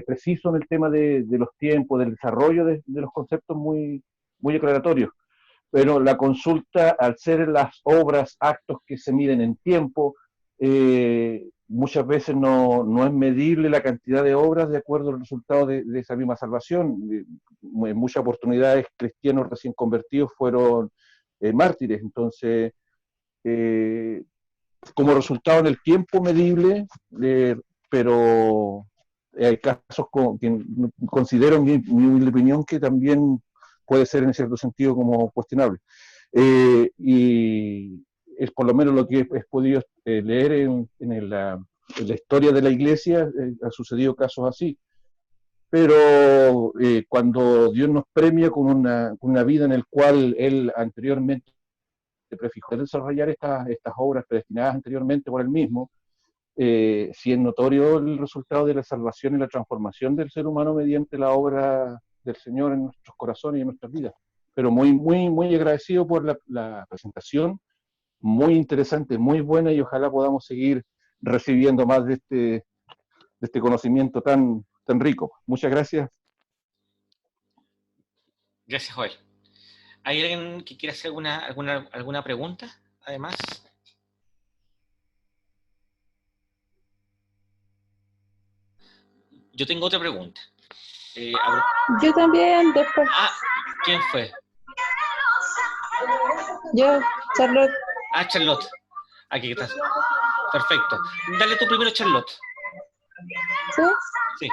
preciso en el tema de los tiempos, del desarrollo de los conceptos muy, muy aclaratorios. Pero la consulta, al ser las obras, actos que se miden en tiempo, muchas veces no es medible la cantidad de obras de acuerdo al resultado de esa misma salvación. En muchas oportunidades cristianos recién convertidos fueron mártires, entonces como resultado en el tiempo medible, pero hay casos que considero, en mi opinión, que también puede ser en cierto sentido como cuestionable. Y es por lo menos lo que he podido leer en la historia de la Iglesia, han sucedido casos así. Pero cuando Dios nos premia con una vida en la cual Él anteriormente prefijó desarrollar estas obras predestinadas anteriormente por Él mismo, sí es notorio el resultado de la salvación y la transformación del ser humano mediante la obra del Señor en nuestros corazones y en nuestras vidas. Pero muy, muy, muy agradecido por la presentación, muy interesante, muy buena, y ojalá podamos seguir recibiendo más de este conocimiento tan rico. Muchas gracias. Gracias, Joel. ¿Hay alguien que quiera hacer alguna pregunta, además? Yo tengo otra pregunta. Yo también, después. ¿Quién fue? Yo, Charlotte. Charlotte. Aquí estás. Perfecto. Dale tú primero, Charlotte. ¿Sí? Sí.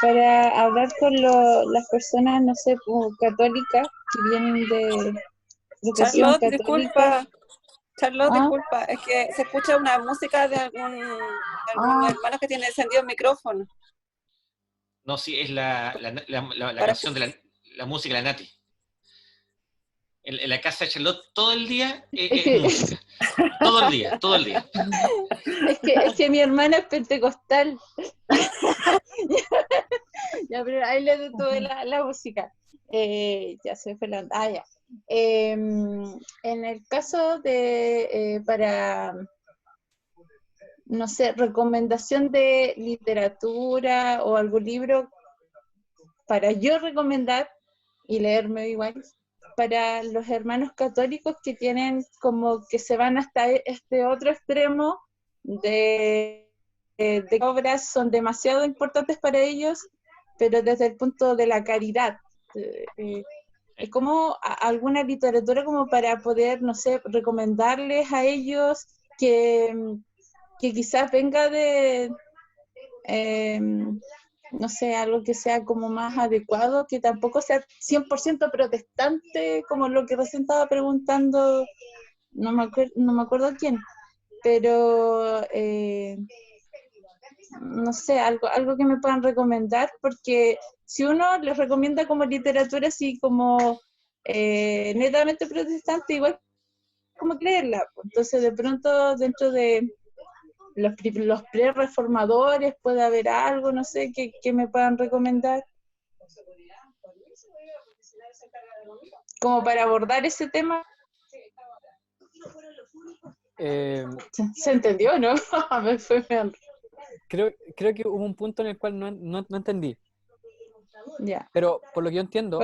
Para hablar con las personas, no sé, católicas, que vienen de educación Charlotte, católica. disculpa. Charlotte, disculpa, es que se escucha una música de algunos hermanos que tienen encendido el micrófono. No, sí, es la canción de la música de la Nati. En la casa de Charlotte todo el día es música. Todo el día. Es que mi hermana es pentecostal. Ya, pero ahí le doy toda la música. Ya se fue la onda. Ya. En el caso de, para, no sé, recomendación de literatura o algún libro para yo recomendar y leerme igual, para los hermanos católicos que tienen como que se van hasta este otro extremo de obras son demasiado importantes para ellos, pero desde el punto de la caridad. Es como alguna literatura como para poder, no sé, recomendarles a ellos que quizás venga de, no sé, algo que sea como más adecuado, que tampoco sea 100% protestante, como lo que recién estaba preguntando, no me acuerdo quién, pero no sé, algo que me puedan recomendar, porque si uno les recomienda como literatura así como netamente protestante, igual como creerla, entonces de pronto dentro de los pre-reformadores puede haber algo, no sé, que me puedan recomendar como para abordar ese tema. ¿Se entendió, no? Creo que hubo un punto en el cual no entendí. Yeah. Pero por lo que yo entiendo,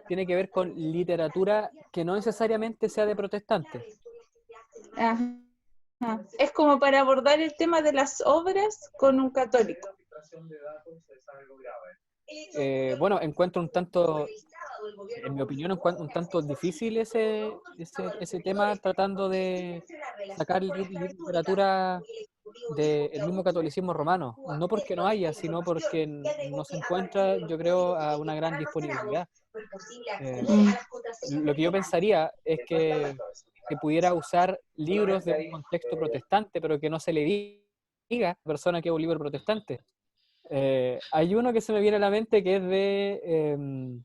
tiene que ver con literatura que no necesariamente sea de protestantes. Ajá. Es como para abordar el tema de las obras con un católico. Bueno, encuentro un tanto, en mi opinión, un tanto difícil ese tema, tratando de sacar literatura del mismo catolicismo romano. No porque no haya, sino porque no se encuentra, yo creo, a una gran disponibilidad. Lo que yo pensaría es que pudiera usar libros de un contexto protestante, pero que no se le diga a la persona que es un libro protestante. Hay uno que se me viene a la mente que es de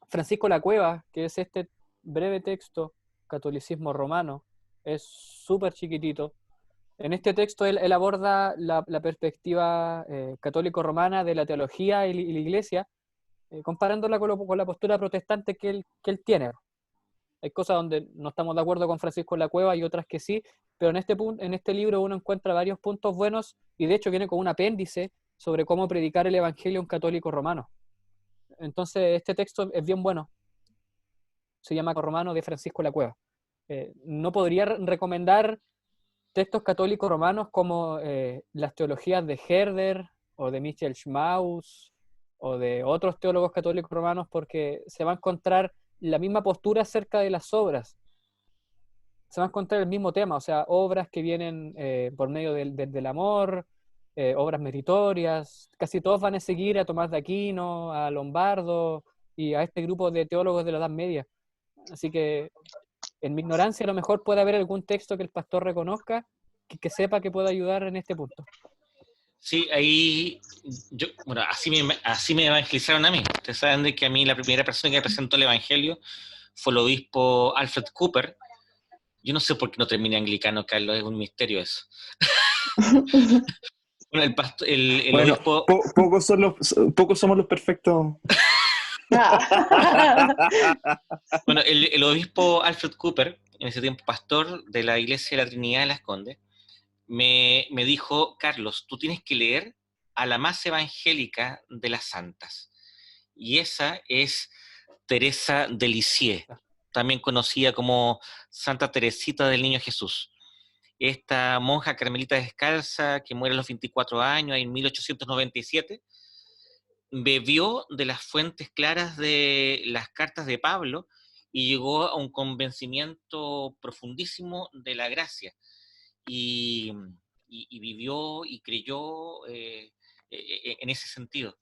Francisco La Cueva, que es este breve texto, Catolicismo Romano. Es súper chiquitito. En este texto él aborda la perspectiva católico-romana de la teología y la iglesia, comparándola con la postura protestante que él tiene. Hay cosas donde no estamos de acuerdo con Francisco La Cueva y otras que sí, pero en este libro uno encuentra varios puntos buenos y de hecho viene con un apéndice sobre cómo predicar el evangelio a un católico romano. Entonces este texto es bien bueno. Se llama Romano de Francisco La Cueva. No podría recomendar textos católicos romanos como las teologías de Herder o de Michel Schmaus o de otros teólogos católicos romanos, porque se va a encontrar la misma postura acerca de las obras. Se va a encontrar el mismo tema, o sea, obras que vienen por medio del amor, obras meritorias. Casi todos van a seguir a Tomás de Aquino, a Lombardo y a este grupo de teólogos de la Edad Media. Así que en mi ignorancia a lo mejor puede haber algún texto que el pastor reconozca, que sepa que pueda ayudar en este punto. Sí, ahí, bueno, así me evangelizaron a mí. Ustedes saben de que a mí la primera persona que me presentó el evangelio fue el obispo Alfred Cooper. Yo no sé por qué no terminé anglicano, Carlos, es un misterio eso. Bueno, el Bueno, obispo... pocos somos los perfectos. Bueno, el obispo Alfred Cooper, en ese tiempo pastor de la Iglesia de la Trinidad de Las Condes, me dijo: Carlos, tú tienes que leer a la más evangélica de las santas. Y esa es Teresa de Lisieux, también conocida como Santa Teresita del Niño Jesús. Esta monja carmelita descalza que muere a los 24 años en 1897, bebió de las fuentes claras de las cartas de Pablo y llegó a un convencimiento profundísimo de la gracia. Y vivió y creyó en ese sentido.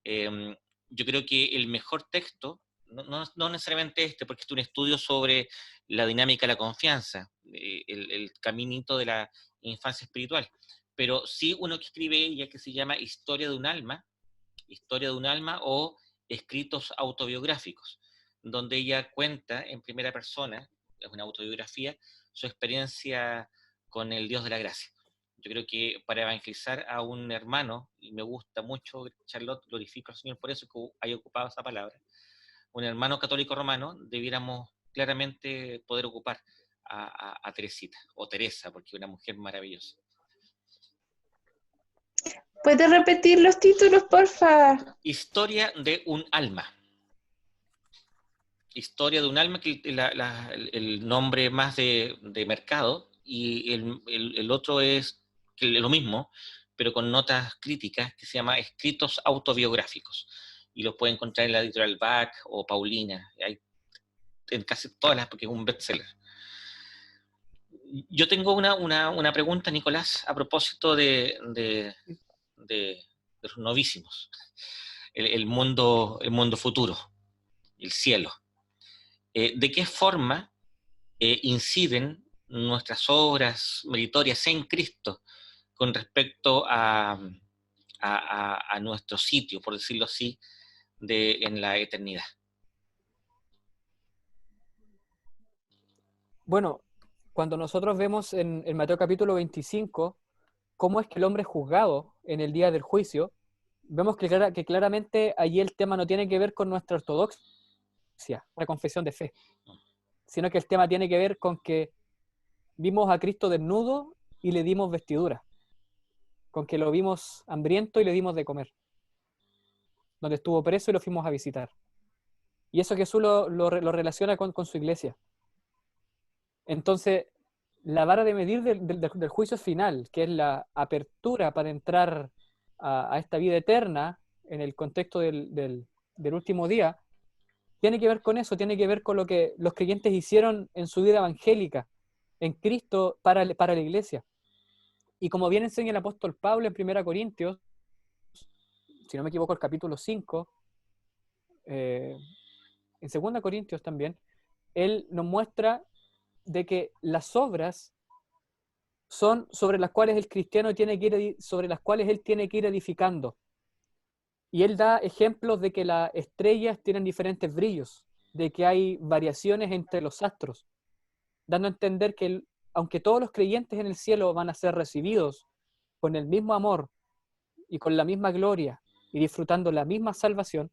Yo creo que el mejor texto, no necesariamente este, porque es un estudio sobre la dinámica de la confianza, el caminito de la infancia espiritual, pero sí uno que escribe ella que se llama Historia de un alma o Escritos autobiográficos, donde ella cuenta en primera persona, es una autobiografía, su experiencia con el Dios de la gracia. Yo creo que para evangelizar a un hermano, y me gusta mucho, Charlotte, glorifico al Señor por eso que haya ocupado esa palabra, un hermano católico romano, debiéramos claramente poder ocupar a Teresita, o Teresa, porque es una mujer maravillosa. ¿Puedes repetir los títulos, porfa? Historia de un alma. Historia de un alma, que el nombre más de mercado, y el otro es lo mismo, pero con notas críticas, que se llama Escritos autobiográficos. Y los pueden encontrar en la editorial Bach o Paulina. Hay en casi todas las, porque es un bestseller. Yo tengo una pregunta, Nicolás, a propósito de los novísimos. El mundo futuro, el cielo. ¿De qué forma inciden nuestras obras meritorias en Cristo con respecto a nuestro sitio, por decirlo así, en la eternidad? Bueno, cuando nosotros vemos en Mateo capítulo 25 cómo es que el hombre es juzgado en el día del juicio, vemos que claramente allí el tema no tiene que ver con nuestra ortodoxia, la confesión de fe, sino que el tema tiene que ver con que vimos a Cristo desnudo y le dimos vestidura, con que lo vimos hambriento y le dimos de comer, donde estuvo preso y lo fuimos a visitar. Y eso Jesús lo relaciona con su iglesia. Entonces, la vara de medir del juicio final, que es la apertura para entrar a esta vida eterna en el contexto del último día, tiene que ver con eso, tiene que ver con lo que los creyentes hicieron en su vida evangélica, en Cristo para la iglesia. Y como bien enseña el apóstol Pablo en 1 Corintios, si no me equivoco, el capítulo 5, en 2 Corintios también, él nos muestra de que las obras son sobre las cuales el cristiano sobre las cuales él tiene que ir edificando. Y él da ejemplos de que las estrellas tienen diferentes brillos, de que hay variaciones entre los astros, dando a entender que aunque todos los creyentes en el cielo van a ser recibidos con el mismo amor y con la misma gloria y disfrutando la misma salvación,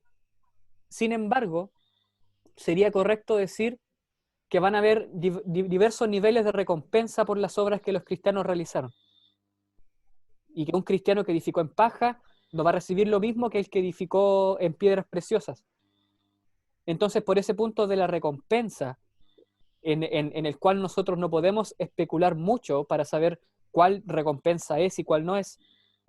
sin embargo, sería correcto decir que van a haber diversos niveles de recompensa por las obras que los cristianos realizaron. Y que un cristiano que edificó en paja no va a recibir lo mismo que el que edificó en piedras preciosas. Entonces, por ese punto de la recompensa, en el cual nosotros no podemos especular mucho para saber cuál recompensa es y cuál no es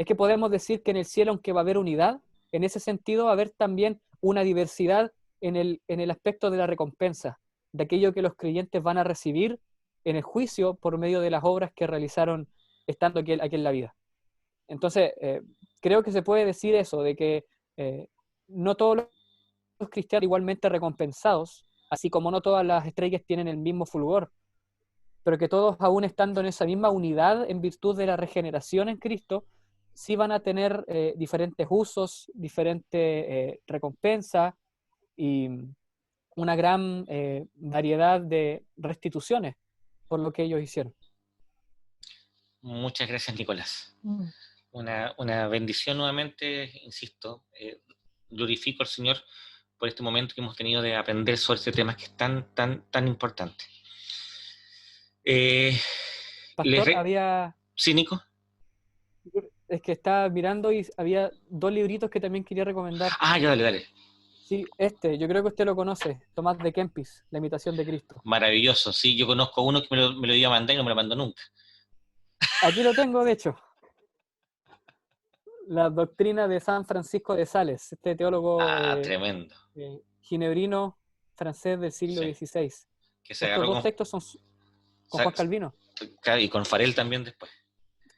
que podemos decir que en el cielo, aunque va a haber unidad, en ese sentido va a haber también una diversidad en el aspecto de la recompensa, de aquello que los creyentes van a recibir en el juicio por medio de las obras que realizaron estando aquí en la vida. Entonces, creo que se puede decir eso, de que no todos los cristianos igualmente recompensados, así como no todas las estrellas tienen el mismo fulgor, pero que todos, aún estando en esa misma unidad en virtud de la regeneración en Cristo, sí van a tener diferentes usos, diferentes recompensas y una gran variedad de restituciones por lo que ellos hicieron. Muchas gracias, Nicolás. Una bendición nuevamente, insisto. Glorifico al Señor por este momento que hemos tenido de aprender sobre este tema que es tan importante. Pastor, había... Sí, Nico. Es que estaba mirando y había 2 libritos que también quería recomendar. Ah, ya, dale. Sí, yo creo que usted lo conoce, Tomás de Kempis, La imitación de Cristo. Maravilloso, sí, yo conozco uno que me lo iba a mandar y no me lo mandó nunca. Aquí lo tengo, de hecho. La doctrina de San Francisco de Sales, este teólogo tremendo. ginebrino francés del siglo XVI. Que se Estos 2 textos son con Juan Calvino. Y con Farel también después.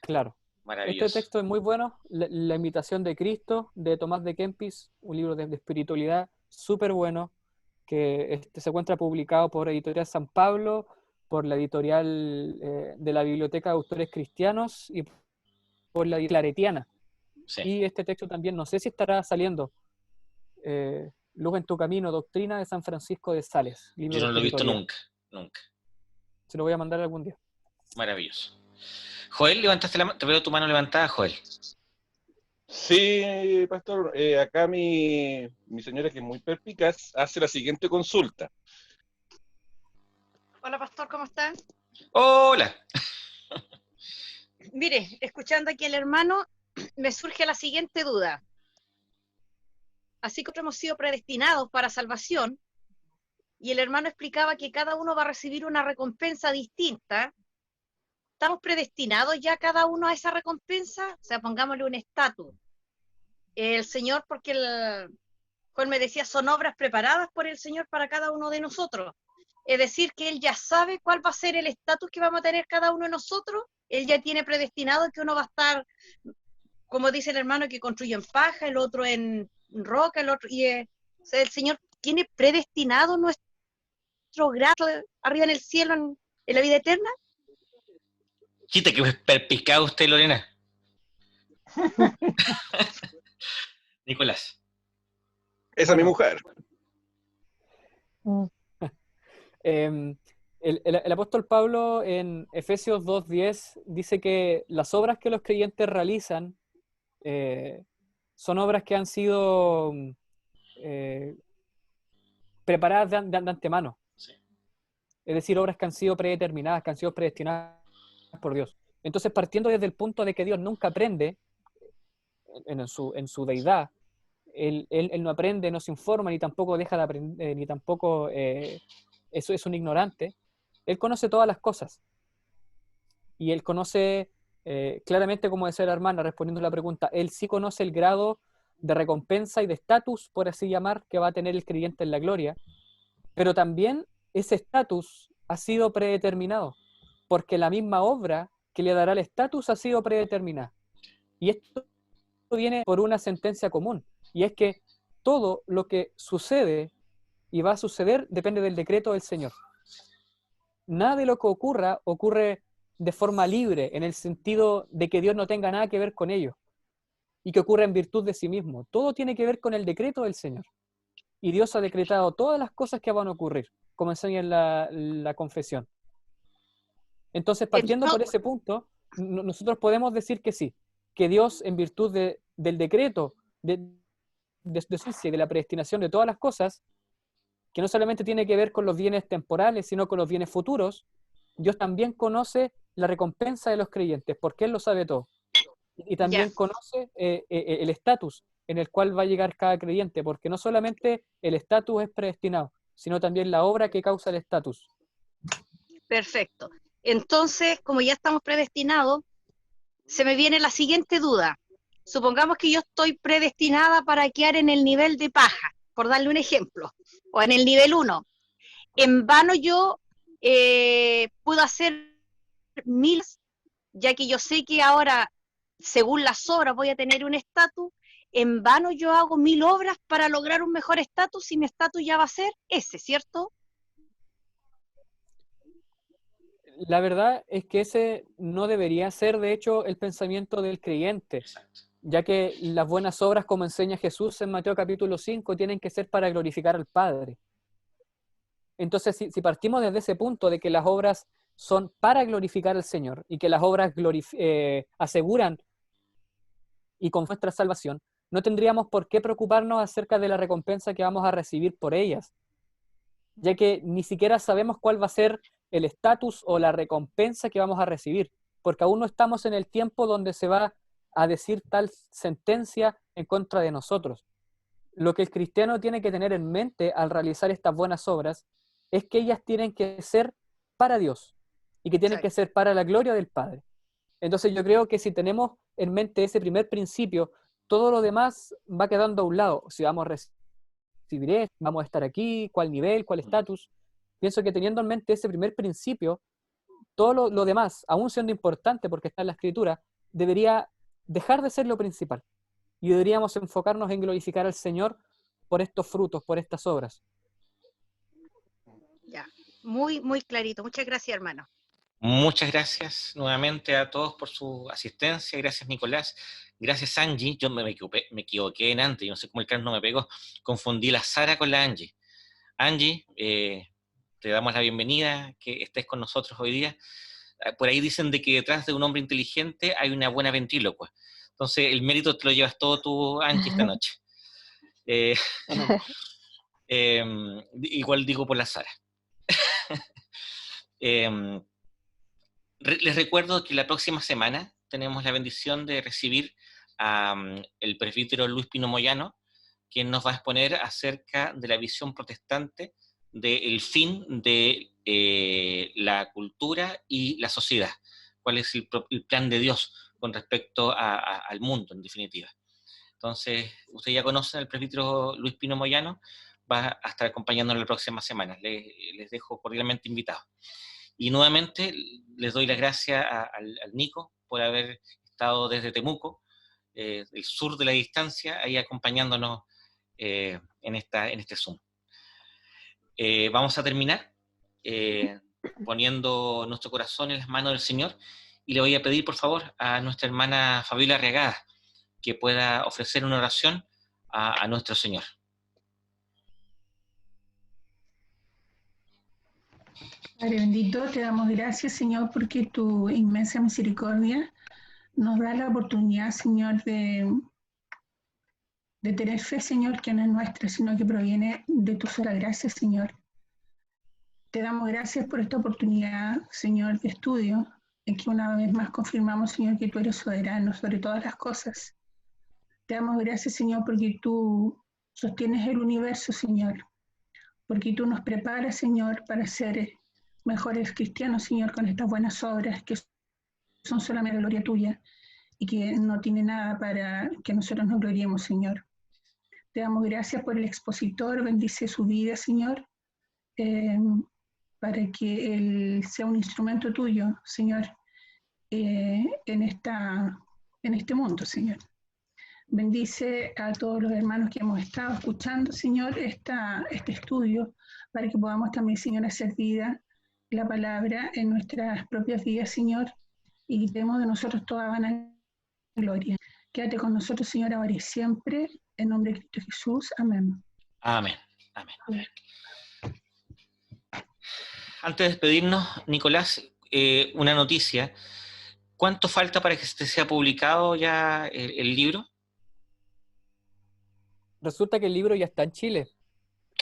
Claro. Maravilloso. Este texto es muy bueno, La imitación de Cristo, de Tomás de Kempis, un libro de espiritualidad súper bueno, que se encuentra publicado por Editorial San Pablo, por la editorial de la Biblioteca de Autores Cristianos y por la Claretiana. Sí. Y este texto también, no sé si estará saliendo, Luz en tu camino, Doctrina de San Francisco de Sales. Yo no lo he visto nunca. Se lo voy a mandar algún día. Maravilloso. Joel, levantaste la mano, te veo tu mano levantada, Joel. Sí, pastor, acá mi señora, que es muy perspicaz, hace la siguiente consulta. Hola, pastor, ¿cómo está? Hola. Mire, escuchando aquí al hermano, me surge la siguiente duda. Así que hemos sido predestinados para salvación, y el hermano explicaba que cada uno va a recibir una recompensa distinta. ¿Estamos predestinados ya cada uno a esa recompensa? O sea, pongámosle un estatus. El Señor, porque Juan me decía, son obras preparadas por el Señor para cada uno de nosotros. Es decir, que Él ya sabe cuál va a ser el estatus que vamos a tener cada uno de nosotros. Él ya tiene predestinado que uno va a estar, como dice el hermano, que construye en paja, el otro en roca, el otro... o sea, el Señor tiene predestinado nuestro grado arriba en el cielo, en la vida eterna. Quita que perpicado usted, Lorena. Nicolás. Esa es mi mujer. El apóstol Pablo en Efesios 2:10 dice que las obras que los creyentes realizan son obras que han sido preparadas de antemano. Sí. Es decir, obras que han sido predeterminadas, que han sido predestinadas por Dios. Entonces, partiendo desde el punto de que Dios nunca aprende en su deidad, él no aprende, no se informa, ni tampoco deja de aprender, ni tampoco eso es un ignorante. Él conoce todas las cosas. Y él conoce claramente, como decía la hermana, respondiendo a la pregunta, él sí conoce el grado de recompensa y de estatus, por así llamar, que va a tener el creyente en la gloria. Pero también ese estatus ha sido predeterminado, porque la misma obra que le dará el estatus ha sido predeterminada. Y esto viene por una sentencia común, y es que todo lo que sucede y va a suceder depende del decreto del Señor. Nada de lo que ocurre de forma libre, en el sentido de que Dios no tenga nada que ver con ello, y que ocurra en virtud de sí mismo. Todo tiene que ver con el decreto del Señor. Y Dios ha decretado todas las cosas que van a ocurrir, como enseña en la confesión. Entonces, partiendo por ese punto, nosotros podemos decir que sí, que Dios, en virtud del decreto, de la predestinación de todas las cosas, que no solamente tiene que ver con los bienes temporales, sino con los bienes futuros, Dios también conoce la recompensa de los creyentes, porque Él lo sabe todo. Y también conoce el estatus en el cual va a llegar cada creyente, porque no solamente el estatus es predestinado, sino también la obra que causa el estatus. Perfecto. Entonces, como ya estamos predestinados, se me viene la siguiente duda. Supongamos que yo estoy predestinada para quedar en el nivel de paja, por darle un ejemplo, o en el nivel 1. En vano yo puedo hacer 1000, ya que yo sé que ahora, según las obras, voy a tener un estatus. En vano yo hago 1000 obras para lograr un mejor estatus, y mi estatus ya va a ser ese, ¿cierto? La verdad es que ese no debería ser, de hecho, el pensamiento del creyente, Exacto. ya que las buenas obras, como enseña Jesús en Mateo capítulo 5, tienen que ser para glorificar al Padre. Entonces, si partimos desde ese punto de que las obras son para glorificar al Señor y que las obras aseguran y con nuestra salvación, no tendríamos por qué preocuparnos acerca de la recompensa que vamos a recibir por ellas, ya que ni siquiera sabemos cuál va a ser el estatus o la recompensa que vamos a recibir, porque aún no estamos en el tiempo donde se va a decir tal sentencia en contra de nosotros. Lo que el cristiano tiene que tener en mente al realizar estas buenas obras es que ellas tienen que ser para Dios y que tienen que ser para la gloria del Padre. Entonces yo creo que si tenemos en mente ese primer principio, todo lo demás va quedando a un lado. Si vamos a recibir esto, vamos a estar aquí, cuál nivel, cuál estatus. Pienso que teniendo en mente ese primer principio, todo lo demás, aún siendo importante porque está en la Escritura, debería dejar de ser lo principal. Y deberíamos enfocarnos en glorificar al Señor por estos frutos, por estas obras. Ya, muy, muy clarito. Muchas gracias, hermano. Muchas gracias nuevamente a todos por su asistencia. Gracias, Nicolás. Gracias, Angie. Yo me equivoqué en antes. Yo no sé cómo el Carlos no me pegó. Confundí la Sara con la Angie. Angie, te damos la bienvenida, que estés con nosotros hoy día. Por ahí dicen de que detrás de un hombre inteligente hay una buena ventrílocua. Entonces, el mérito te lo llevas todo tú, Angie, esta noche. Igual digo por la Sara. Les recuerdo que la próxima semana tenemos la bendición de recibir al presbítero Luis Pino Moyano, quien nos va a exponer acerca de la visión protestante del fin de la cultura y la sociedad. ¿Cuál es el plan de Dios con respecto al mundo, en definitiva? Entonces, usted ya conoce al presbítero Luis Pino Moyano, va a estar acompañándonos la próxima semana. Les dejo cordialmente invitados. Y nuevamente les doy las gracias al Nico por haber estado desde Temuco, el sur de la distancia, ahí acompañándonos en este Zoom. Vamos a terminar poniendo nuestro corazón en las manos del Señor, y le voy a pedir por favor a nuestra hermana Fabiola Regada que pueda ofrecer una oración a nuestro Señor. Padre bendito, te damos gracias, Señor, porque tu inmensa misericordia nos da la oportunidad, Señor, de tener fe, Señor, que no es nuestra, sino que proviene de tu sola gracia, Señor. Te damos gracias por esta oportunidad, Señor, de estudio, en que una vez más confirmamos, Señor, que tú eres soberano sobre todas las cosas. Te damos gracias, Señor, porque tú sostienes el universo, Señor, porque tú nos preparas, Señor, para ser mejores cristianos, Señor, con estas buenas obras que son solamente gloria tuya y que no tiene nada para que nosotros nos gloriemos, Señor. Te damos gracias por el expositor, bendice su vida, Señor, para que él sea un instrumento tuyo, Señor, en este mundo, Señor. Bendice a todos los hermanos que hemos estado escuchando, Señor, este estudio, para que podamos también, Señor, hacer vida la palabra en nuestras propias vidas, Señor, y quitemos de nosotros toda vanagloria. Quédate con nosotros, Señor, ahora y siempre, en nombre de Cristo Jesús. Amén. Amén. Amén. Amén. Antes de despedirnos, Nicolás, una noticia. ¿Cuánto falta para que sea publicado ya el libro? Resulta que el libro ya está en Chile.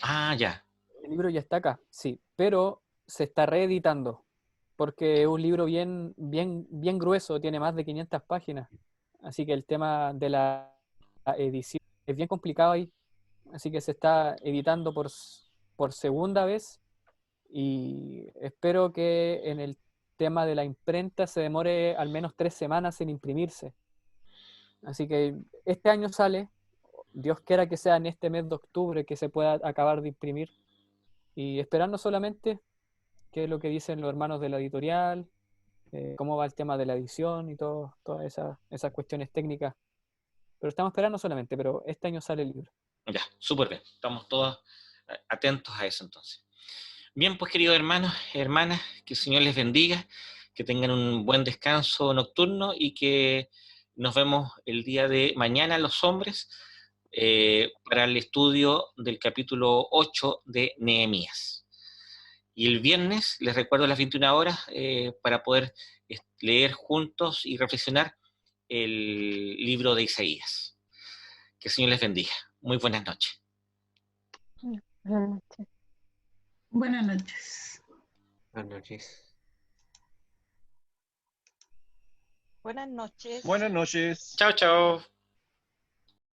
Ah, ya. El libro ya está acá, sí, pero se está reeditando, porque es un libro bien grueso, tiene más de 500 páginas, así que el tema de la edición es bien complicado ahí, así que se está editando por segunda vez, Y espero que en el tema de la imprenta se demore al menos 3 semanas en imprimirse. Así que este año sale, Dios quiera que sea en este mes de octubre que se pueda acabar de imprimir, y esperando solamente qué es lo que dicen los hermanos de la editorial, cómo va el tema de la edición y todas esas cuestiones técnicas. Pero estamos esperando solamente, pero este año sale el libro. Ya, súper bien. Estamos todos atentos a eso entonces. Bien, pues queridos hermanos, hermanas, que el Señor les bendiga, que tengan un buen descanso nocturno y que nos vemos el día de mañana los hombres para el estudio del capítulo 8 de Nehemías. Y el viernes, les recuerdo a las 21 horas, para poder leer juntos y reflexionar el libro de Isaías. Que el Señor les bendiga. Muy buenas noches. Buenas noches. Buenas noches. Buenas noches. Buenas noches. Buenas noches. Chao, chao.